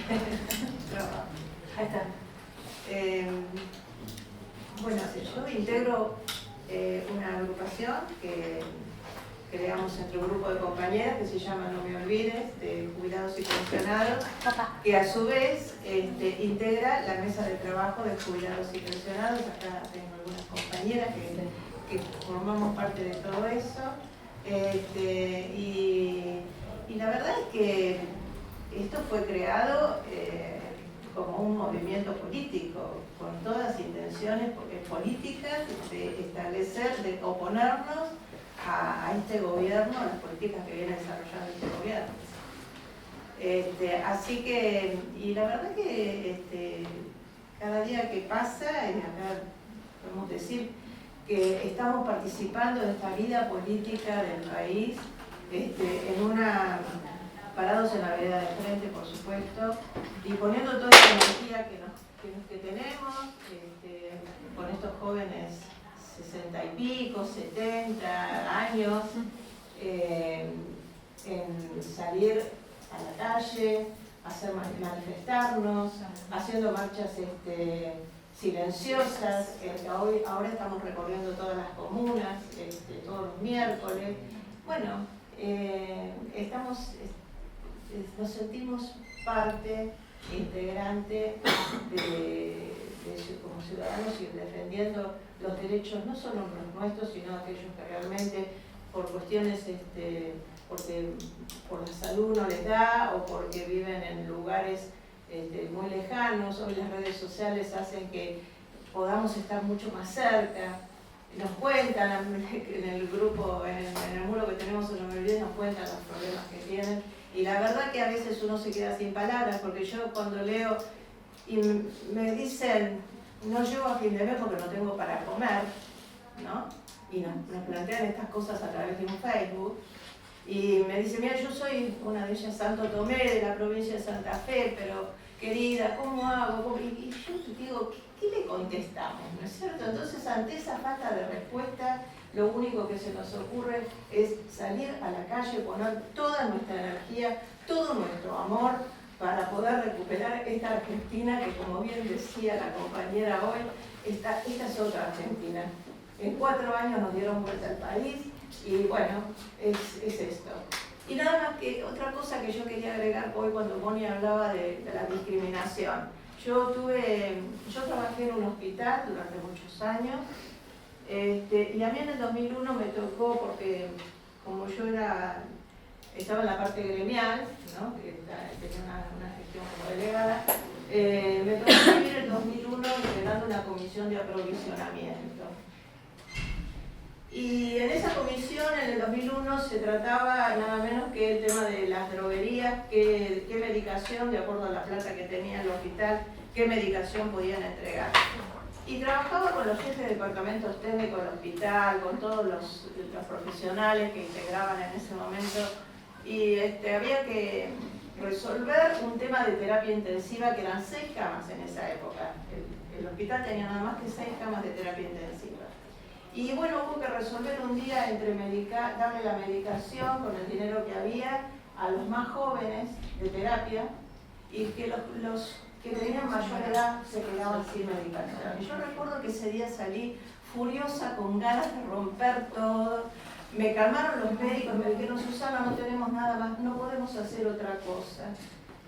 Speaker 2: Ahí está. Bueno, yo integro una agrupación que creamos entre un grupo de compañeras que se llama No Me Olvides, de jubilados y pensionados, que a su vez integra la mesa de trabajo de jubilados y pensionados. Acá tengo algunas compañeras que formamos parte de todo eso. Y la verdad es que esto fue creado como un movimiento político, con todas las intenciones políticas de establecer, de oponernos a este gobierno, a las políticas que viene desarrollando este gobierno. Así que, y la verdad que cada día que pasa, acá podemos decir que estamos participando de esta vida política del país, parados en la vereda de frente, por supuesto, y poniendo toda esta energía que tenemos, con estos jóvenes 60 y pico, 70 años, en salir a la calle, manifestarnos, haciendo marchas silenciosas. Ahora estamos recorriendo todas las comunas, todos los miércoles. Bueno, nos sentimos parte integrante como ciudadanos y defendiendo los derechos, no solo los nuestros, sino aquellos que realmente por cuestiones, porque por la salud no les da o porque viven en lugares muy lejanos. Hoy las redes sociales hacen que podamos estar mucho más cerca. Nos cuentan en el grupo, en el muro que tenemos en No Me Olvides, nos cuentan los problemas que tienen. Y la verdad que a veces uno se queda sin palabras, porque yo cuando leo y me dicen, no llego a fin de mes porque no tengo para comer, ¿no? Y nos plantean estas cosas a través de un Facebook. Y me dicen, mira, yo soy una de ellas, Santo Tomé, de la provincia de Santa Fe, pero querida, ¿cómo hago? Y yo te digo, ¿qué le contestamos? ¿No es cierto? Entonces, ante esa falta de respuesta, lo único que se nos ocurre es salir a la calle, poner toda nuestra energía, todo nuestro amor para poder recuperar esta Argentina que, como bien decía la compañera hoy, esta es otra Argentina. En 4 años nos dieron vuelta al país y bueno, es esto. Y nada más que otra cosa que yo quería agregar hoy cuando Moni hablaba de la discriminación. Yo trabajé en un hospital durante muchos años, y a mí en el 2001 me tocó, porque como yo estaba en la parte gremial, ¿no? Que tenía una gestión como delegada, me tocó vivir en el 2001 integrando una comisión de aprovisionamiento. Y en esa comisión, en el 2001, se trataba nada menos que el tema de las droguerías, qué medicación, de acuerdo a la plata que tenía el hospital, qué medicación podían entregar. Y trabajaba con los jefes de departamentos técnicos del hospital, con todos los profesionales que integraban en ese momento, y había que resolver un tema de terapia intensiva, que eran 6 camas en esa época. El hospital tenía nada más que 6 camas de terapia intensiva. Y bueno, hubo que resolver un día entre darle la medicación con el dinero que había a los más jóvenes de terapia, y que los que tenían mayor edad se quedaban sin medicación. Y yo recuerdo que ese día salí furiosa, con ganas de romper todo. Me calmaron los médicos, me dijeron: Susana, no tenemos nada más, no podemos hacer otra cosa.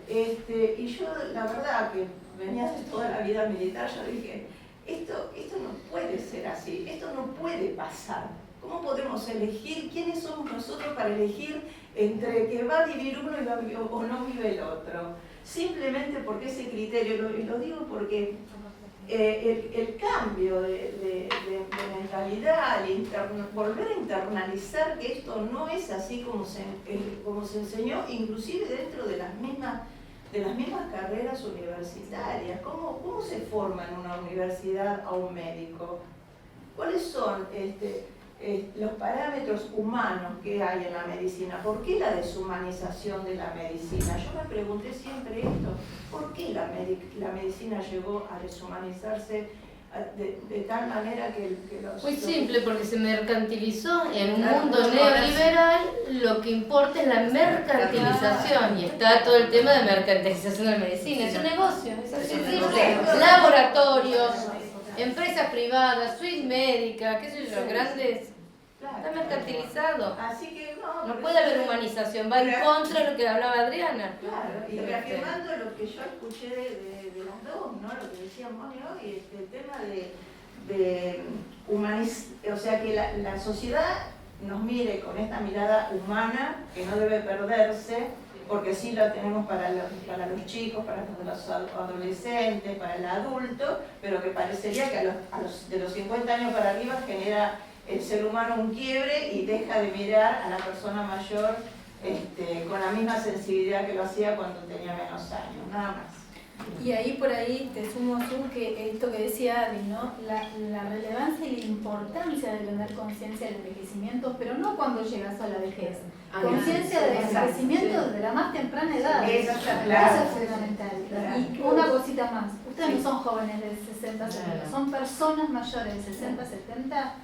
Speaker 2: Y yo, la verdad, que venía de toda la vida militar, yo dije: esto no puede ser así, esto no puede pasar. ¿Cómo podemos elegir? ¿Quiénes somos nosotros para elegir entre que va a vivir uno o no vive el otro? Simplemente porque ese criterio, y lo digo porque el cambio de mentalidad, volver a internalizar que esto no es así como se enseñó, inclusive dentro de las mismas carreras universitarias. ¿Cómo se forma en una universidad a un médico? ¿Cuáles son los parámetros humanos que hay en la medicina? ¿Por qué la deshumanización de la medicina? Yo me pregunté siempre esto: ¿por qué la medicina llegó a deshumanizarse de tal manera que los...
Speaker 3: Muy simple, porque se mercantilizó en un mundo neoliberal. Lo que importa es la mercantilización, y está todo el tema de mercantilización de la medicina. Es un negocio, es así simple. Laboratorios, empresas privadas, Swiss Médica, qué sé yo, grandes. Está mercantilizado.
Speaker 2: Así que
Speaker 3: no puede haber humanización, va en contra de lo que hablaba Adriana.
Speaker 2: Claro, y reafirmando lo que yo escuché de las dos, ¿no? Lo que decía Moni hoy, el tema de humanizar, o sea, que la sociedad nos mire con esta mirada humana, que no debe perderse, porque sí lo tenemos para los chicos, para los adolescentes, para el adulto, pero que parecería que de los 50 años para arriba genera el ser humano un quiebre y deja de mirar a la persona mayor con la misma sensibilidad que lo hacía cuando tenía menos años, nada más.
Speaker 5: Y ahí por ahí te sumo que esto que decía Adri, ¿no? La relevancia y la importancia de tener conciencia del envejecimiento, pero no cuando llegas a la vejez. Conciencia del envejecimiento desde la más temprana edad. Eso es fundamental. Y una cosita más, ustedes no son jóvenes de 60, 70, son personas mayores de 60, 70,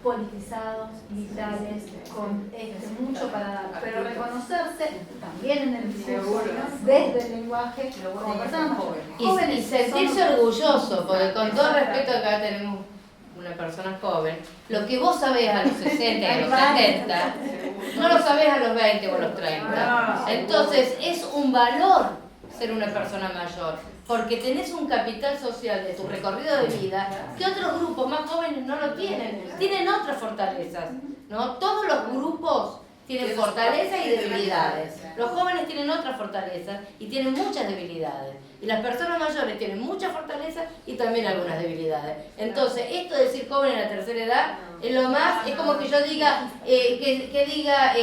Speaker 5: politizados, vitales, con mucho para dar, pero reconocerse también en el discurso, ¿no? Desde el lenguaje, como personas mayores.
Speaker 3: Y sentirse orgulloso, porque con todo respeto, acá tenemos una persona joven, lo que vos sabés a los 60 y a los 70, no lo sabés a los 20 o a los 30. Entonces es un valor ser una persona mayor, porque tenés un capital social de tu recorrido de vida que otros grupos más jóvenes no lo tienen. Tienen otras fortalezas, ¿no? Todos los grupos tienen fortalezas y debilidades. Los jóvenes tienen otras fortalezas y tienen muchas debilidades. Y las personas mayores tienen muchas fortalezas y también algunas debilidades. Entonces, esto de decir joven en la tercera edad es lo más, es como que yo diga, que diga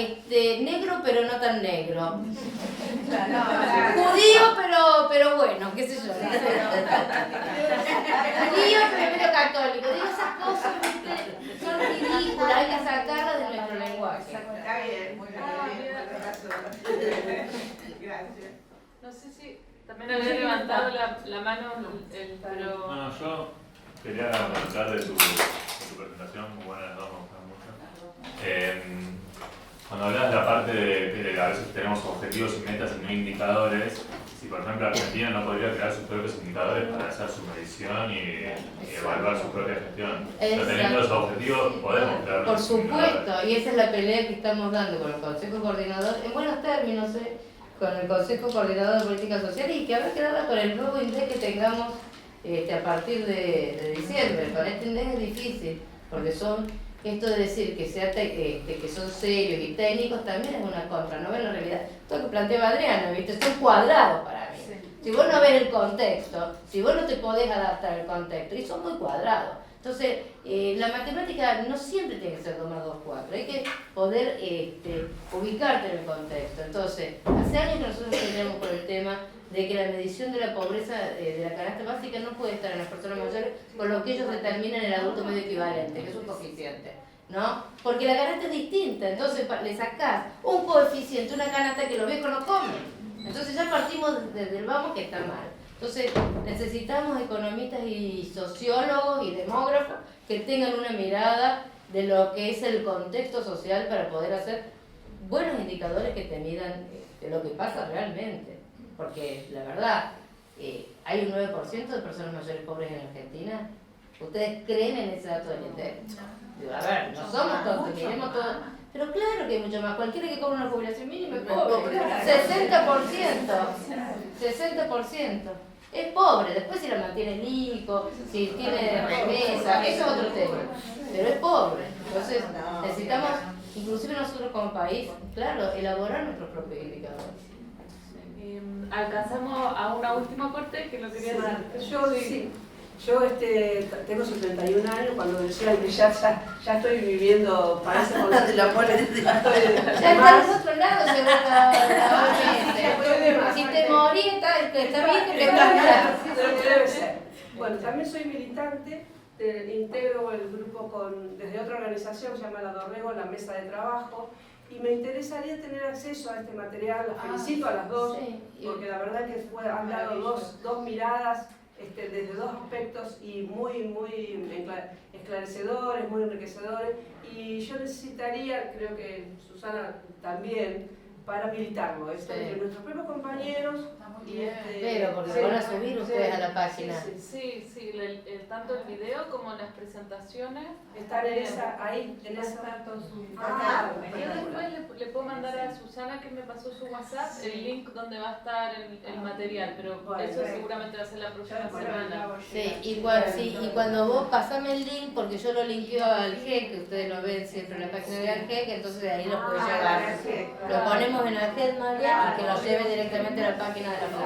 Speaker 3: negro pero no tan negro. Judío pero bueno, qué sé yo. Judío pero medio católico. Digo, esas cosas son ridículas, hay que sacarlas de nuestro lenguaje.
Speaker 2: Está bien, muy bien. Gracias.
Speaker 1: No sé si también había levantado la mano pero...
Speaker 6: No, yo quería comentar de tu presentación, muy buena, nos gusta mucho. Cuando hablas de la parte de que a veces tenemos objetivos y metas y no indicadores, si por ejemplo Argentina no podría crear sus propios indicadores para hacer su medición y evaluar su propia gestión. Pero teniendo los objetivos podemos crear.
Speaker 3: Por supuesto, y esa es la pelea que estamos dando con el Consejo Coordinador, en buenos términos, con el Consejo Coordinador de Política Social, y que habrá que darla con el nuevo INDEC que tengamos a partir de diciembre. Con este INDEC es difícil, porque esto de decir que son serios y técnicos también es una contra, no ven la realidad. Esto que planteaba Adriana, ¿viste? Son cuadrados para mí. si vos no ves el contexto, si vos no te podés adaptar al contexto, y son muy cuadrados. Entonces, la matemática no siempre tiene que ser 2 más 2, 4, hay que poder ubicarte en el contexto. Entonces, hace años que nosotros tenemos por el tema de que la medición de la pobreza de la canasta básica no puede estar en las personas mayores con lo que ellos determinan el adulto medio equivalente, que es un coeficiente, ¿no? Porque la canasta es distinta, entonces le sacás un coeficiente, una canasta que los viejos no comen. Entonces ya partimos desde el vamos que está mal. Entonces necesitamos economistas y sociólogos y demógrafos que tengan una mirada de lo que es el contexto social para poder hacer buenos indicadores que te midan lo que pasa realmente. Porque la verdad, hay un 9% de personas mayores pobres en Argentina. ¿Ustedes creen en ese dato del INDEC? Digo, a ver, no somos tontos, miremos todo. Pero claro que hay mucho más. Cualquiera que cobra una jubilación mínima es pobre. 60%. 60%. Es pobre. Después si la mantiene el ICO, si tiene remesa, eso es otro tema. Pero es pobre. Entonces necesitamos, inclusive nosotros como país, claro, elaborar nuestros propios indicadores.
Speaker 1: Alcanzamos a una última corte que lo quería decir.
Speaker 7: Yo tengo 71 años, cuando decían que ya estoy viviendo, parece con la política.
Speaker 3: Ya está del otro lado, seguro. Si te morís, está bien que te
Speaker 7: debe ser. Bueno, también soy militante, integro el grupo desde otra organización, se llama La Dorrego, la mesa de trabajo, y me interesaría tener acceso a este material. Las felicito a las dos, porque la verdad que han dado dos miradas desde dos aspectos y muy esclarecedores, muy enriquecedores, y yo necesitaría, creo que Susana también, para militarlo, entre nuestros propios compañeros.
Speaker 3: Pero porque lo van a subir ustedes a la página.
Speaker 1: Sí, tanto el video como las presentaciones.
Speaker 7: Estar en esa.
Speaker 1: Yo después le puedo mandar a Susana, que me pasó su WhatsApp, el link donde va a estar el material, pero eso seguramente va a ser la próxima semana.
Speaker 3: Sí, y cuando vos pasame el link, porque yo lo linkeo al GEC, que ustedes lo ven siempre en la página del GEC, entonces de ahí lo puede llevar. Lo ponemos en el GEC María y que lo lleve directamente a la página de la plaza.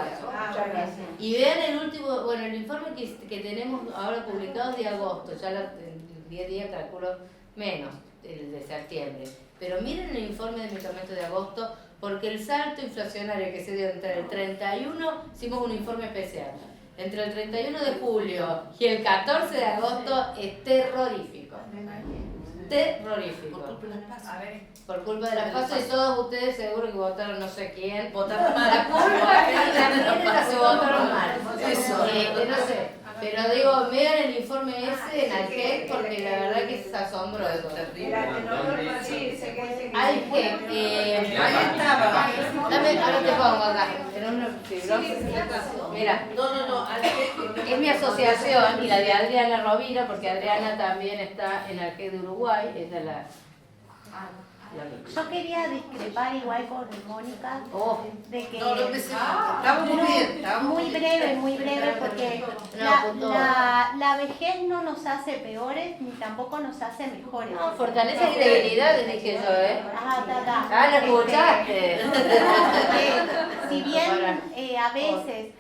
Speaker 3: Y vean el último, el informe que tenemos ahora publicado de agosto, ya en 10 días calculo menos, el de septiembre. Pero miren el informe de medicamentos de agosto, porque el salto inflacionario que se dio entre el 31, hicimos un informe especial, entre el 31 de julio y el 14 de agosto es terrorífico. Terrorífico. Por culpa de las PASO y todos ustedes seguro que votaron no sé quién. Votaron mal. La culpa también es la que votaron mal. Eso. No sé. Pero digo, vean el informe ese en ALGEC porque la verdad que es asombroso. ALGEC, dame, ahora te pongo acá. Tenemos una fibrosis. Mira, es mi asociación y la de Adriana Rovira, porque Adriana también está en ALGEC de Uruguay, esa es la.
Speaker 4: Yo quería discrepar igual con Mónica, de que
Speaker 8: estamos muy bien,
Speaker 4: muy breve, porque la vejez no nos hace peores ni tampoco nos hace mejores.
Speaker 3: No, fortaleza y debilidades, dije yo, lo escuchaste.
Speaker 4: Si bien a veces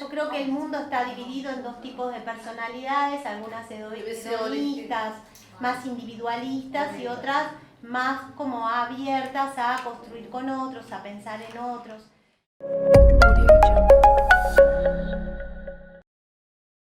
Speaker 4: yo creo que el mundo está dividido en dos tipos de personalidades, algunas hedonistas, más individualistas, y otras más como abiertas a construir con otros, a pensar en otros.